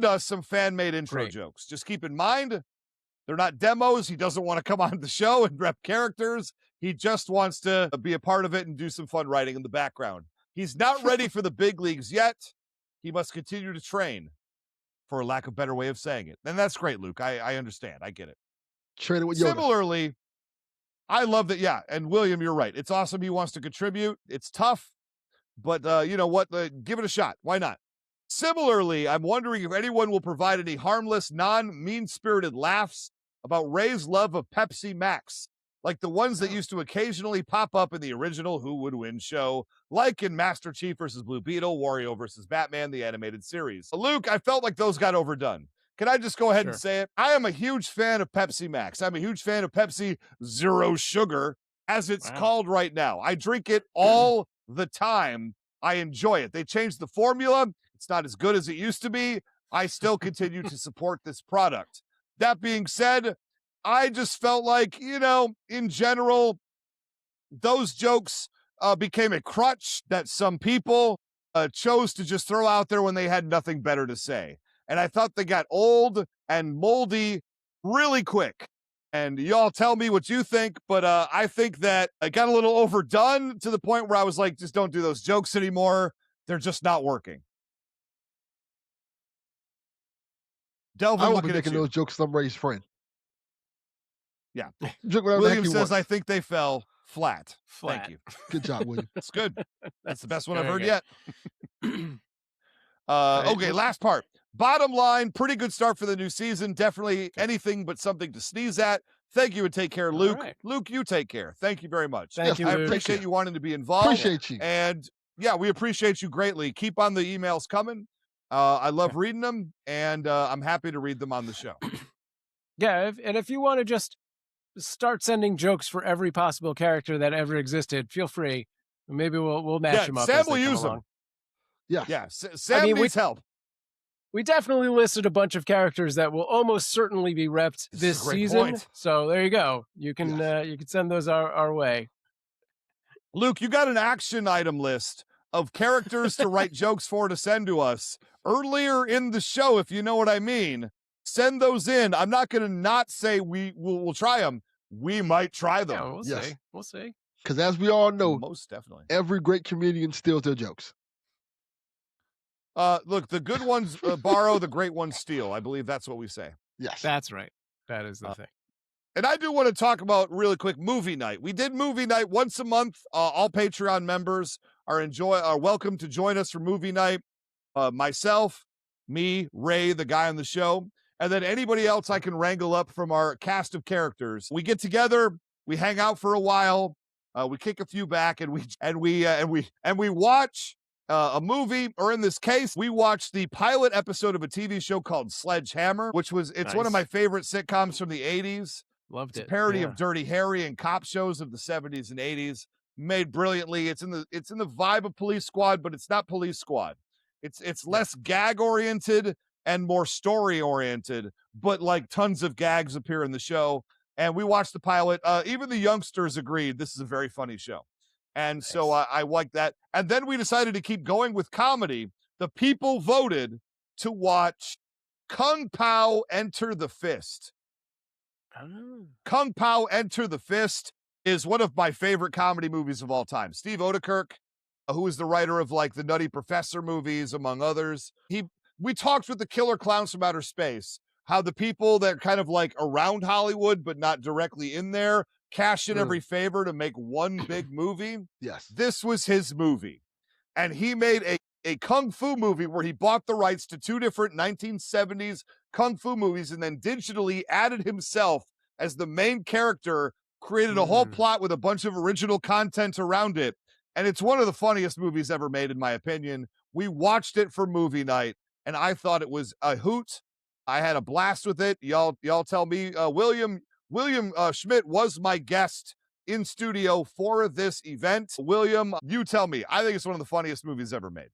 us some fan-made intro jokes. Just keep in mind, they're not demos. He doesn't want to come on the show and rep characters. He just wants to be a part of it and do some fun writing in the background. He's not ready for the big leagues yet. He must continue to train, for a lack of better way of saying it. And that's great, Luke. I understand. I get it. Training with Yoda. Similarly, I love that. Yeah. And William, you're right. It's awesome. He wants to contribute. It's tough, but you know what? Give it a shot. Why not? Similarly, I'm wondering if anyone will provide any harmless, non-mean-spirited laughs about Ray's love of Pepsi Max, like the ones that used to occasionally pop up in the original Who Would Win show, like in Master Chief versus Blue Beetle, Wario versus Batman, the animated series. Luke, I felt like those got overdone. Can I just go ahead and say it? I am a huge fan of Pepsi Max. I'm a huge fan of Pepsi Zero Sugar, as it's called right now. I drink it all the time. I enjoy it. They changed the formula. It's not as good as it used to be. I still continue to support this product. That being said, I just felt like, you know, in general, those jokes became a crutch that some people chose to just throw out there when they had nothing better to say. And I thought they got old and moldy really quick. And y'all tell me what you think, but I think that it got a little overdone to the point where I was like, just don't do those jokes anymore. They're just not working. Delvin, I will looking be at making you. those jokes. I'm Ray's friend. Yeah. William says, I think they fell flat. Flat. Thank you. Good job, William. That's good. That's the best one I've very heard good. yet. Okay, last part. Bottom line, pretty good start for the new season. Definitely anything but something to sneeze at. Thank you and take care, Luke. Right. Luke, you take care. Thank you very much. Thank you, I Luke. appreciate you wanting to be involved. Appreciate you. And yeah, we appreciate you greatly. Keep on the emails coming. I love reading them, and I'm happy to read them on the show. Yeah, if you want to just start sending jokes for every possible character that ever existed, feel free. Maybe we'll match them up. Sam as they will come use along. them. Yeah. Yeah, Sam needs help. We definitely listed a bunch of characters that will almost certainly be repped this a great season. point. So there you go. You can you can send those our way. Luke, you got an action item list of characters to write jokes for to send to us earlier in the show, if you know what I mean. Send those in. I'm not going to not say we'll try them. We might try them. Yeah, we'll see. We'll see. Because as we all know, Most definitely. every great comedian steals their jokes. Look, the good ones borrow, the great ones steal. I believe that's what we say. Yes. That's right. That is the thing. And I do want to talk about really quick movie night. We did movie night once a month. All Patreon members are welcome to join us for movie night. Myself, me, Ray, the guy on the show, and then anybody else I can wrangle up from our cast of characters. We get together, we hang out for a while, we kick a few back, and we watch a movie, or in this case, we watched the pilot episode of a TV show called Sledgehammer, which was one of my favorite sitcoms from the 80s. Loved it. It's a parody of Dirty Harry and cop shows of the 70s and 80s, made brilliantly. It's in the vibe of Police Squad, but it's not Police Squad. It's less gag oriented and more story oriented, but like tons of gags appear in the show. And we watched the pilot. Even the youngsters agreed this is a very funny show. And so I like that. And then we decided to keep going with comedy. The people voted to watch Kung Pao Enter the Fist. Kung Pao Enter the Fist is one of my favorite comedy movies of all time. Steve Odekirk, who is the writer of like the Nutty Professor movies, among others. We talked with the Killer Clowns from Outer Space, how the people that are kind of like around Hollywood, but not directly in there, cash in every favor to make one big movie. Yes. This was his movie. And he made a Kung Fu movie where he bought the rights to two different 1970s Kung Fu movies and then digitally added himself as the main character, created a whole plot with a bunch of original content around it. And it's one of the funniest movies ever made, in my opinion. We watched it for movie night, and I thought it was a hoot. I had a blast with it. Y'all tell me, William Schmidt was my guest in studio for this event. William, you tell me. I think it's one of the funniest movies ever made.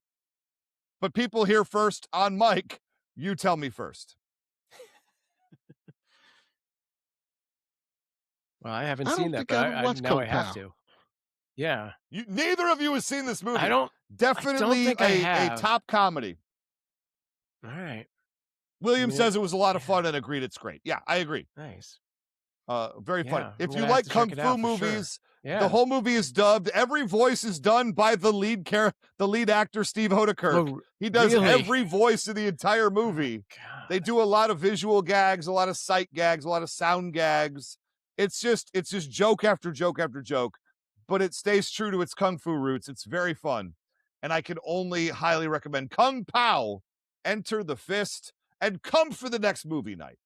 But people here first on mic, you tell me first. Well, I haven't I seen don't that, think but I ever watched now I have KPop. to. Yeah. Neither of you has seen this movie. I don't Definitely think I a have. top comedy. All right. William says it was a lot of fun and agreed it's great. Yeah, I agree. Nice. Very fun. Yeah, If I'm you gonna have like to kung check it fu out for sure. movies, Yeah. the whole movie is dubbed. Every voice is done by the lead actor, Steve Hodekirk. Oh, He does really? every voice in the entire movie. God. They do a lot of visual gags, a lot of sight gags, a lot of sound gags. It's just joke after joke after joke, but it stays true to its kung fu roots. It's very fun, and I can only highly recommend Kung Pao. Enter the Fist and come for the next movie night.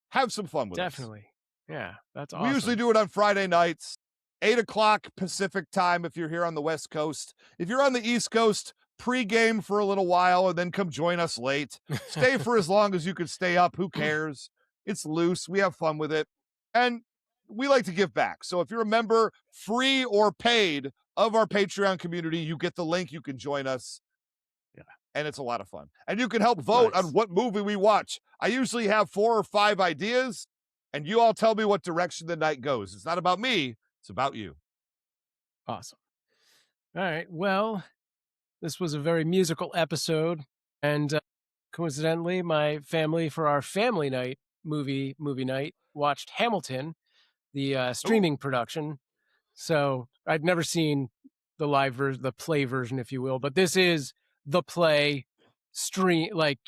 Have some fun with us. Definitely. Yeah, that's awesome. We usually do it on Friday nights, 8 o'clock Pacific time if you're here on the West Coast. If you're on the East Coast, pregame for a little while and then come join us late. Stay for as long as you can stay up. Who cares? It's loose. We have fun with it. And we like to give back. So if you're a member, free or paid, of our Patreon community, you get the link. You can join us. Yeah. And it's a lot of fun. And you can help vote on what movie we watch. I usually have 4 or 5 ideas, and you all tell me what direction the night goes. It's not about me. It's about you. Awesome. All right. Well, this was a very musical episode. And coincidentally, my family, for our family night, movie night, watched Hamilton, the streaming production. So I'd never seen the live version, the play version, if you will, but this is the play stream, like,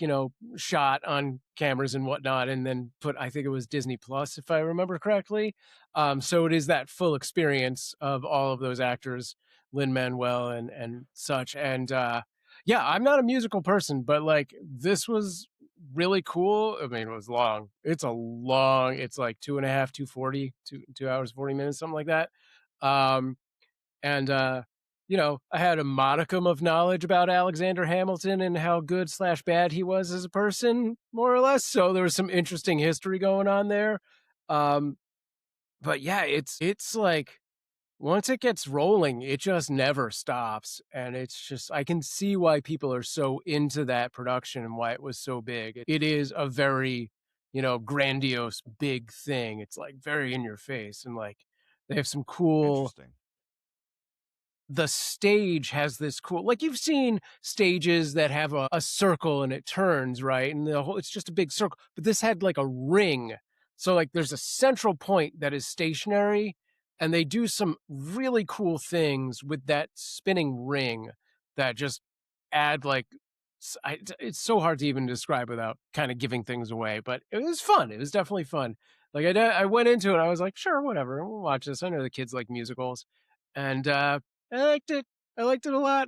shot on cameras and whatnot, and then put, I think it was Disney Plus, if I remember correctly. So it is that full experience of all of those actors, Lin-Manuel and such. And yeah, I'm not a musical person, but like this was really cool. I mean, it was long. It's like 2.5, 2 hours, 40 minutes, something like that. And I had a modicum of knowledge about Alexander Hamilton and how good / bad he was as a person, more or less. So there was some interesting history going on there. But yeah, it's like once it gets rolling, it just never stops. And it's just, I can see why people are so into that production and why it was so big. It is a very, grandiose, big thing. It's like very in your face. And like, they have some cool. Interesting. The stage has this cool, like you've seen stages that have a circle and it turns, right? And it's just a big circle, but this had like a ring. So like there's a central point that is stationary, and they do some really cool things with that spinning ring that just add like, it's so hard to even describe without kind of giving things away, but it was fun. It was definitely fun. Like I went into it, I was like, sure, whatever, we'll watch this. I know the kids like musicals. And I liked it. I liked it a lot.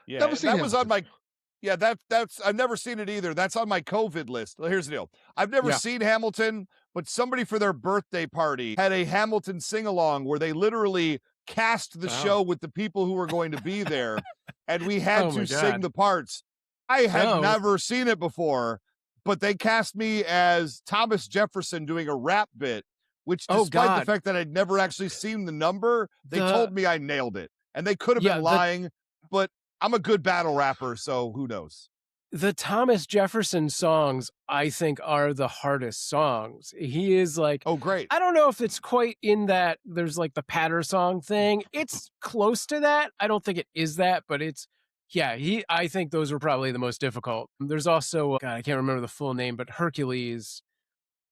Yeah, Never seen that was on Hamilton. my. Yeah, that's I've never seen it either. That's on my COVID list. Here's the deal. I've never Yeah. seen Hamilton, but somebody for their birthday party had a Hamilton sing-along where they literally cast the show with the people who were going to be there, and we had Oh my to sing God. the parts. I had Oh. never seen it before, but they cast me as Thomas Jefferson doing a rap bit, which Oh, despite the God. fact that I'd never actually seen the number, they The- told me I nailed it. And they could have Yeah, been the- lying, but I'm a good battle rapper, so who knows? The Thomas Jefferson songs, I think, are the hardest songs. He is like, Oh, great. I don't know if it's quite in that there's like the patter song thing. It's close to that. I don't think it is that, but it's, yeah, I think those were probably the most difficult. There's also, God, I can't remember the full name, but Hercules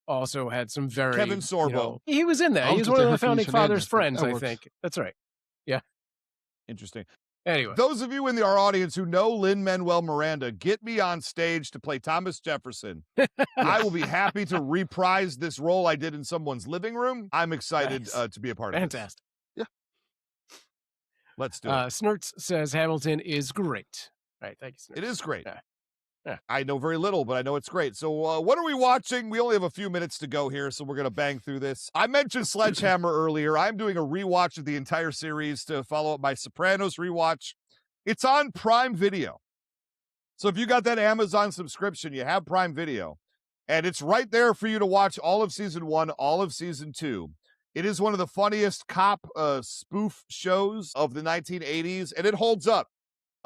also had some very, Kevin Sorbo. he was in that. I He was was gonna one of say the founding Hercules fathers' Hernandez, but friends, that I works. think. That's right. Interesting. Anyway. Those of you in our audience who know Lin-Manuel Miranda, get me on stage to play Thomas Jefferson. I will be happy to reprise this role I did in someone's living room. I'm excited Nice. to be a part of this. Fantastic. Let's do it. Snurts says Hamilton is great. All right, thank you, Snurts. It is great. Yeah. I know very little, but I know it's great. So what are we watching? We only have a few minutes to go here, so we're going to bang through this. I mentioned Sledgehammer earlier. I'm doing a rewatch of the entire series to follow up my Sopranos rewatch. It's on Prime Video. So if you got that Amazon subscription, you have Prime Video. And it's right there for you to watch all of season 1, all of season 2. It is one of the funniest cop spoof shows of the 1980s, and it holds up.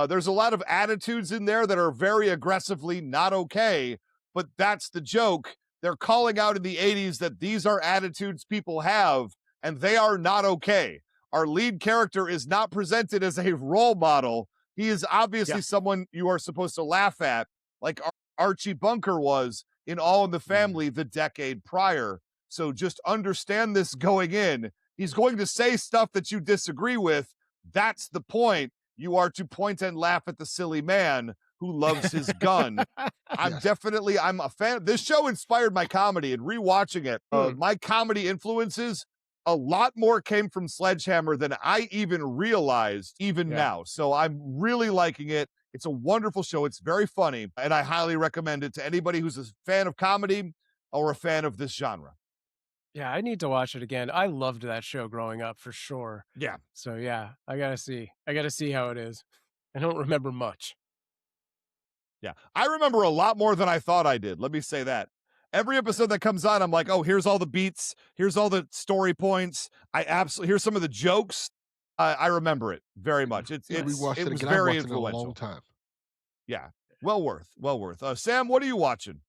There's a lot of attitudes in there that are very aggressively not okay, but that's the joke. They're calling out in the 80s that these are attitudes people have, and they are not okay. Our lead character is not presented as a role model. He is obviously someone you are supposed to laugh at, like Archie Bunker was in All in the Family the decade prior. So just understand this going in. He's going to say stuff that you disagree with. That's the point. You are to point and laugh at the silly man who loves his gun. I'm a fan. This show inspired my comedy, and rewatching it, my comedy influences, a lot more came from Sledgehammer than I even realized now. So I'm really liking it. It's a wonderful show. It's very funny, and I highly recommend it to anybody who's a fan of comedy or a fan of this genre. Yeah, I need to watch it again. I loved that show growing up for sure. Yeah. So yeah, I gotta see how it is. I don't remember much. Yeah. I remember a lot more than I thought I did. Let me say that. Every episode that comes on, I'm like, oh, here's all the beats. Here's all the story points. Here's some of the jokes. I remember it very much. It was very influential. A long time. Yeah. Well worth. Sam, what are you watching?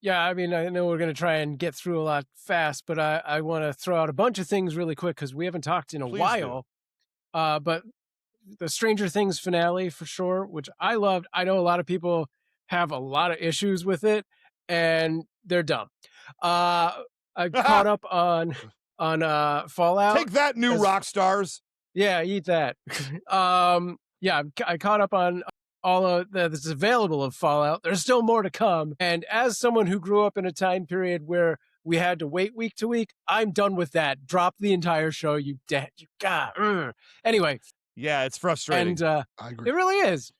Yeah, I mean, I know we're going to try and get through a lot fast, but I want to throw out a bunch of things really quick because we haven't talked in a while. But the Stranger Things finale, for sure, which I loved. I know a lot of people have a lot of issues with it, and they're dumb. I caught up on Fallout. Take that, new rock stars. Yeah, eat that. Yeah, I caught up on all of that's available of Fallout. There's still more to come. And as someone who grew up in a time period where we had to wait week to week, I'm done with that. Drop the entire show, you dead. You God. Anyway. Yeah, it's frustrating. And I agree. it really is.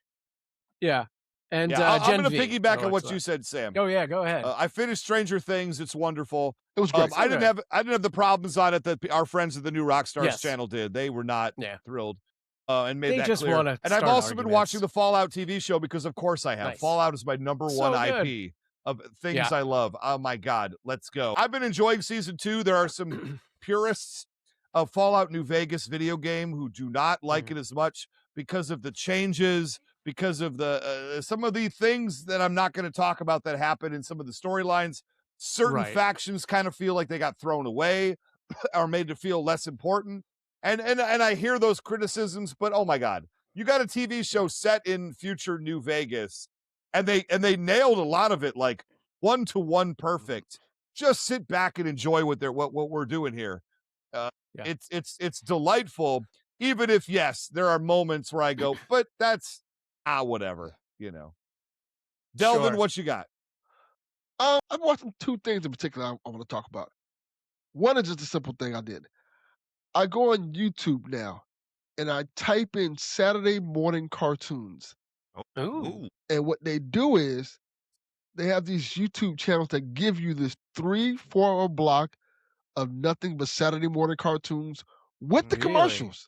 Yeah. And I'm going to piggyback on what you said, Sam. Oh yeah, go ahead. I finished Stranger Things. It's wonderful. It was great. I didn't have the problems on it that our friends at the New Rockstars channel did. They were not thrilled. And made that clear. And I've also been watching the Fallout TV show because, of course, I have. Nice. Fallout is my number one IP of things I love. Oh my God, let's go! I've been enjoying season 2. There are some purists of Fallout New Vegas video game who do not like it as much because of the changes, because of the some of the things that I'm not going to talk about that happen in some of the storylines. Certain factions kind of feel like they got thrown away or made to feel less important. And I hear those criticisms, but oh my God, you got a TV show set in future New Vegas, and they nailed a lot of it, like 1-to-1 perfect. Just sit back and enjoy what we're doing here. It's delightful, even if there are moments where I go, but that's whatever, Delvin, what you got? I'm watching 2 things in particular I want to talk about. One is just a simple thing I did. I go on YouTube now, and I type in Saturday morning cartoons. Ooh. And what they do is they have these YouTube channels that give you this 3-4 hour block of nothing but Saturday morning cartoons with the commercials.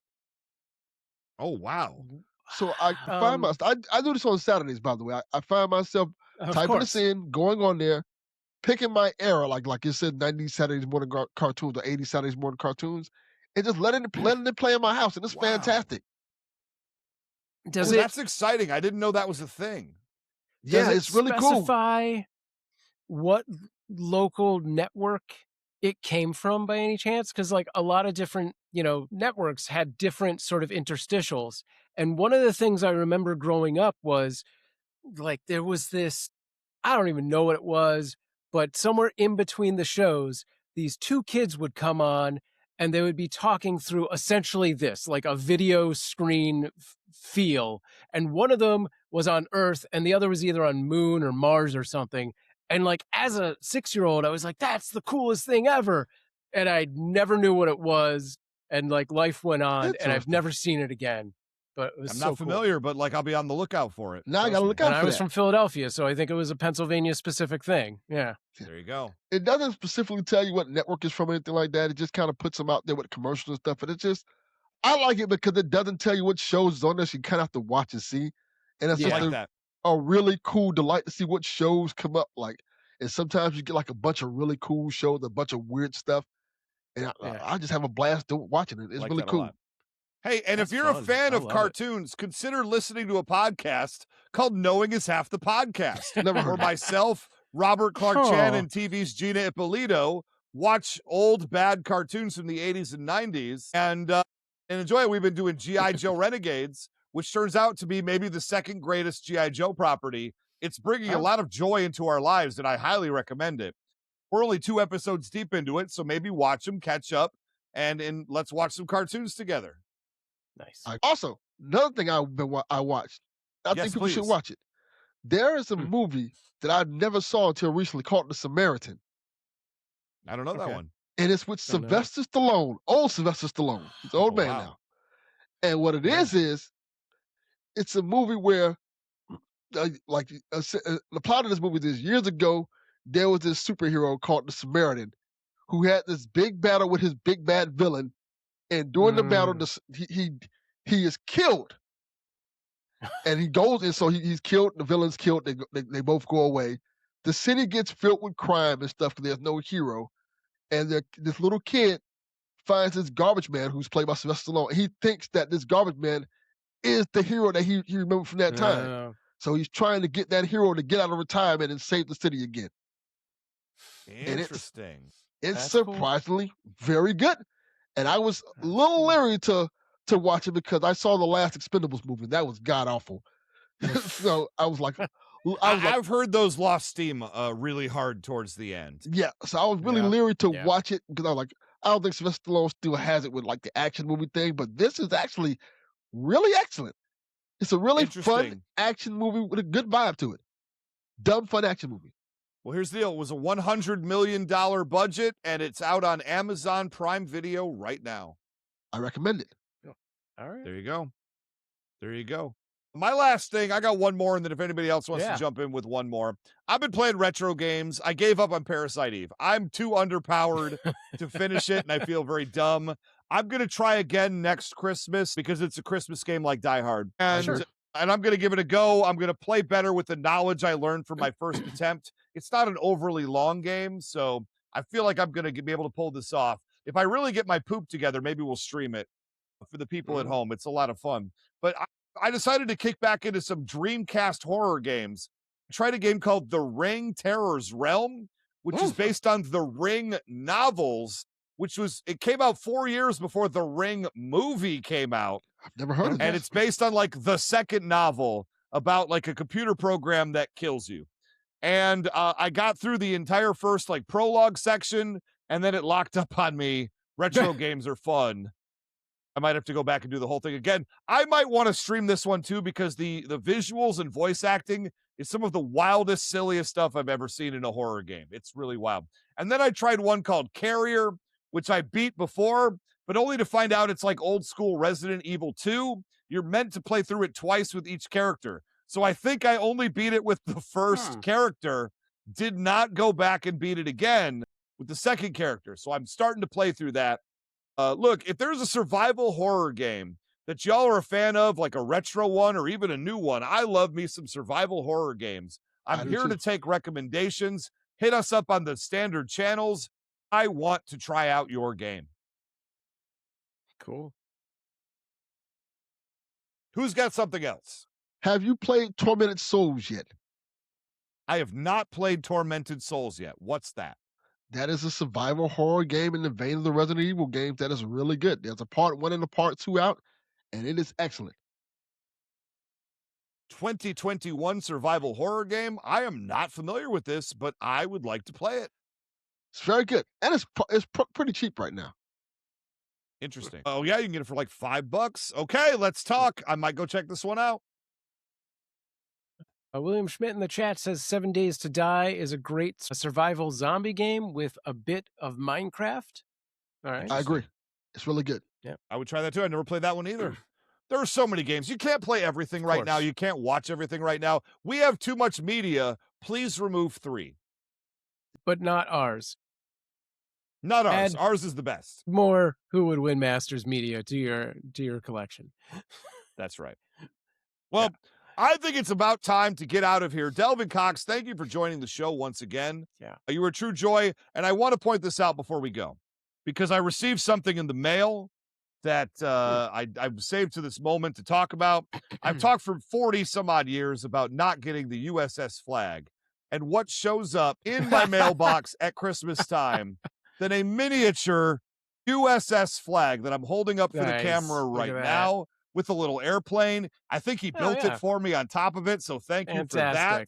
Oh, wow. So I find myself, I do this on Saturdays, by the way. I find myself typing this in, going on there, picking my era, like you said, 90s Saturdays morning cartoons or 80s Saturdays morning cartoons, and just letting it play in my house, and it's fantastic. That's exciting. I didn't know that was a thing. Yeah, it's really cool. Specify what local network it came from by any chance? Because like a lot of different, networks had different sort of interstitials. And one of the things I remember growing up was like there was this, I don't even know what it was, but somewhere in between the shows, these 2 kids would come on and they would be talking through essentially this, like a video screen feel. And one of them was on Earth and the other was either on Moon or Mars or something. And like, as a 6-year-old, I was like, that's the coolest thing ever. And I never knew what it was. And like life went on and I've never seen it again. But it was I'm not familiar, but like I'll be on the lookout for it. Now I got to look out for it. I was from Philadelphia, so I think it was a Pennsylvania specific thing. Yeah. There you go. It doesn't specifically tell you what network it's from or anything like that. It just kind of puts them out there with commercials and stuff. And it's just, I like it because it doesn't tell you what shows is on there. So you kind of have to watch and see. And it's just a really cool delight to see what shows come up. Like, and sometimes you get like a bunch of really cool shows, a bunch of weird stuff, and I just have a blast watching it. It's Like really that a cool. lot. Hey, and That's if you're a fun. fan I of love it. cartoons, consider listening to a podcast called Knowing is Half the Podcast. Never heard Where of it. myself, Robert Clark Chan, Huh. and TV's Gina Ippolito watch old bad cartoons from the 80s and 90s and enjoy it. We've been doing G.I. Joe Renegades, which turns out to be maybe the second greatest G.I. Joe property. It's bringing a lot of joy into our lives, and I highly recommend it. We're only 2 episodes deep into it, so maybe watch them, catch up, and let's watch some cartoons together. Nice. Also, another thing I watched. I Yes, think people should please. watch it. There is a movie that I never saw until recently called The Samaritan, I don't know that Okay. one. and it's with Don't know it. Sylvester Stallone, old Sylvester Stallone. He's an old Oh, man wow. now. And what it Yeah. is it's a movie where, the plot of this movie is years ago, there was this superhero called the Samaritan who had this big battle with his big bad villain, and during the battle, he is killed. And he goes, and so he's killed. The villain's killed. They both go away. The city gets filled with crime and stuff because there's no hero. And this little kid finds this garbage man who's played by Sylvester Stallone. He thinks that this garbage man is the hero that he remembered from that time. Oh. So he's trying to get that hero to get out of retirement and save the city again. Interesting. It's That's cool. surprisingly very good. And I was a little leery to watch it because I saw the last Expendables movie. That was god awful. So I was like, I've heard those lost steam really hard towards the end. yeah. So I was really Yeah. leery to Yeah. watch it because I was like, I don't think Sylvester Stallone still has it with like the action movie thing, but this is actually really excellent. It's a really fun Interesting. action movie with a good vibe to it. Dumb fun action movie. Well, here's the deal. It was a $100 million budget, and it's out on Amazon Prime Video right now. I recommend it. All right. There you go. There you go. My last thing, I got one more, and then if anybody else wants Yeah. to jump in with one more. I've been playing retro games. I gave up on Parasite Eve. I'm too underpowered to finish it, and I feel very dumb. I'm going to try again next Christmas because it's a Christmas game like Die Hard. And I'm going to give it a go. I'm going to play better with the knowledge I learned from my first attempt. It's not an overly long game, so I feel like I'm going to be able to pull this off. If I really get my poop together, maybe we'll stream it for the people at home. It's a lot of fun. But I decided to kick back into some Dreamcast horror games. I tried a game called The Ring Terror's Realm, which is based on the Ring novels, it came out 4 years before the Ring movie came out. I've never heard of And this. it's based on like the second novel about like a computer program that kills you. And I got through the entire first like prologue section, and then it locked up on me. Retro games are fun. I might have to go back and do the whole thing again. I might want to stream this one too because the visuals and voice acting is some of the wildest, silliest stuff I've ever seen in a horror game. It's really wild. And then I tried one called Carrier, which I beat before, but only to find out it's like old school Resident Evil 2. You're meant to play through it twice with each character. So I think I only beat it with the first character, did not go back and beat it again with the second character. So I'm starting to play through that. Look, if there's a survival horror game that y'all are a fan of, like a retro one or even a new one, I love me some survival horror games. I'm here to take recommendations. Hit us up on the standard channels. I want to try out your game. Cool. Who's got something else? Have you played Tormented Souls yet? I have not played Tormented Souls yet. What's that? That is a survival horror game in the vein of the Resident Evil games that is really good. There's a part 1 and a part 2 out, and it is excellent. 2021 survival horror game. I am not familiar with this, but I would like to play it. It's very good, and it's pretty cheap right now. Interesting. Oh yeah, you can get it for like $5. Okay, let's talk. I might go check this one out. William Schmidt in the chat says 7 Days to Die is a great survival zombie game with a bit of Minecraft. All right. I agree. It's really good. Yeah. I would try that too. I never played that one either. There are so many games. You can't play everything right now. You can't watch everything right now. We have too much media. Please remove 3. But not ours. Not ours. Add ours is the best. More Who Would Win Masters media to your collection. That's right. Well, I think it's about time to get out of here. Delvin Cox, thank you for joining the show once again. Yeah. You were a true joy. And I want to point this out before we go, because I received something in the mail that I've saved to this moment to talk about. I've talked for 40 some odd years about not getting the USS flag. And what shows up in my mailbox at Christmas time than a miniature USS flag that I'm holding up for the camera right now with a little airplane. I think he built it for me on top of it, so thank you for that.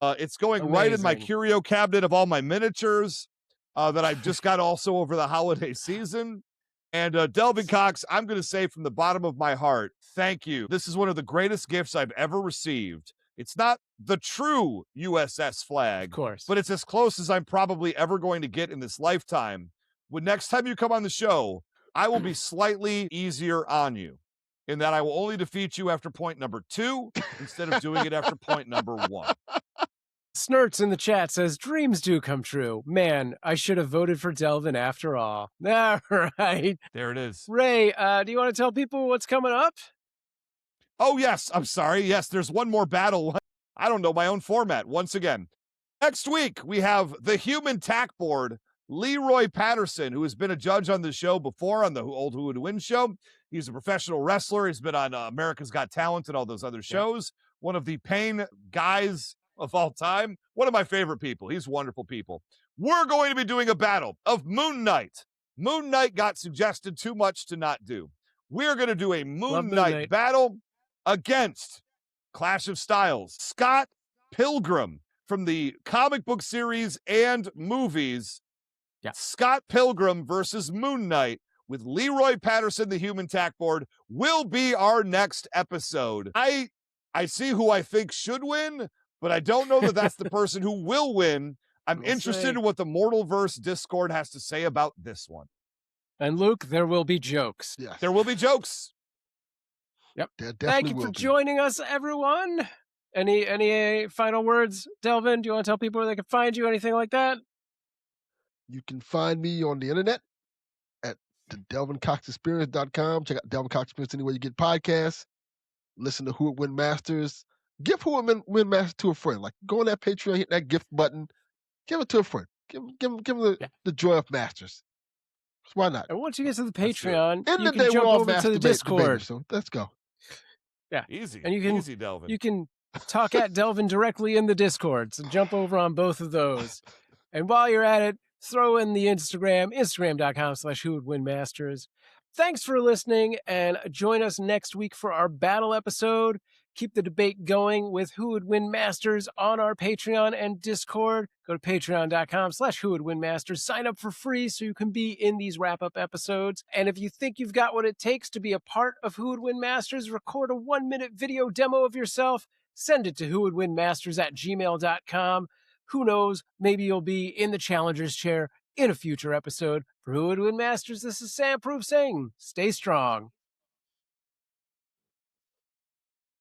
It's going right in my curio cabinet of all my miniatures that I've just got also over the holiday season. And Delvin Cox, I'm going to say from the bottom of my heart, thank you. This is one of the greatest gifts I've ever received. It's not the true USS flag, Of course. but it's as close as I'm probably ever going to get in this lifetime. When next time you come on the show, I will be slightly easier on you in that I will only defeat you after point number 2 instead of doing it after point number 1. Snurts in the chat says, dreams do come true. Man, I should have voted for Delvin after all. All right. There it is. Ray, do you want to tell people what's coming up? Oh, yes. I'm sorry. Yes, there's one more battle. I don't know my own format once again. Next week, we have the human tack board, Leroy Patterson, who has been a judge on the show before on the old Who Would Win show. He's a professional wrestler. He's been on America's Got Talent and all those other shows. One of the Pain guys of all time. One of my favorite people. He's wonderful people. We're going to be doing a battle of Moon Knight. Moon Knight got suggested too much to not do. We're going to do a Moon Knight battle against Clash of Styles, Scott Pilgrim from the comic book series and movies. Yeah. Scott Pilgrim versus Moon Knight with Leroy Patterson, the human tack board, will be our next episode. I see who I think should win, but I don't know that that's the person who will win. I'm interested in what the Mortalverse Discord has to say about this one. And Luke, there will be jokes. Yes. There will be jokes. Yep. There Thank you for joining us, everyone. Any final words, Delvin? Do you want to tell people where they can find you? Anything like that? You can find me on the internet at the DelvinCoxExperience.com. Check out Delvin Cox Experience anywhere you get podcasts. Listen to Who Would Win Masters. Give Who Would Win Masters to a friend. Like, go on that Patreon, hit that gift button. Give it to a friend. Give them the joy of Masters. So why not? And once you get to the Patreon, In you the can day, jump we're all over to the masturbating, Discord. baby, so let's go. Yeah. Easy. And you can, easy, Delvin. You can talk at Delvin directly in the Discord. So jump over on both of those. And while you're at it, throw in the Instagram.com/whowouldwinmasters. Thanks for listening, and join us next week for our battle episode. Keep the debate going with Who Would Win Masters on our Patreon and Discord. Go to patreon.com/whowouldwinmasters. Sign up for free so you can be in these wrap-up episodes. And if you think you've got what it takes to be a part of Who Would Win Masters, record a 1-minute video demo of yourself. Send it to whowouldwinmasters@gmail.com. Who knows, maybe you'll be in the challenger's chair in a future episode. For Who Would Win Masters, this is Sam Proof saying, stay strong.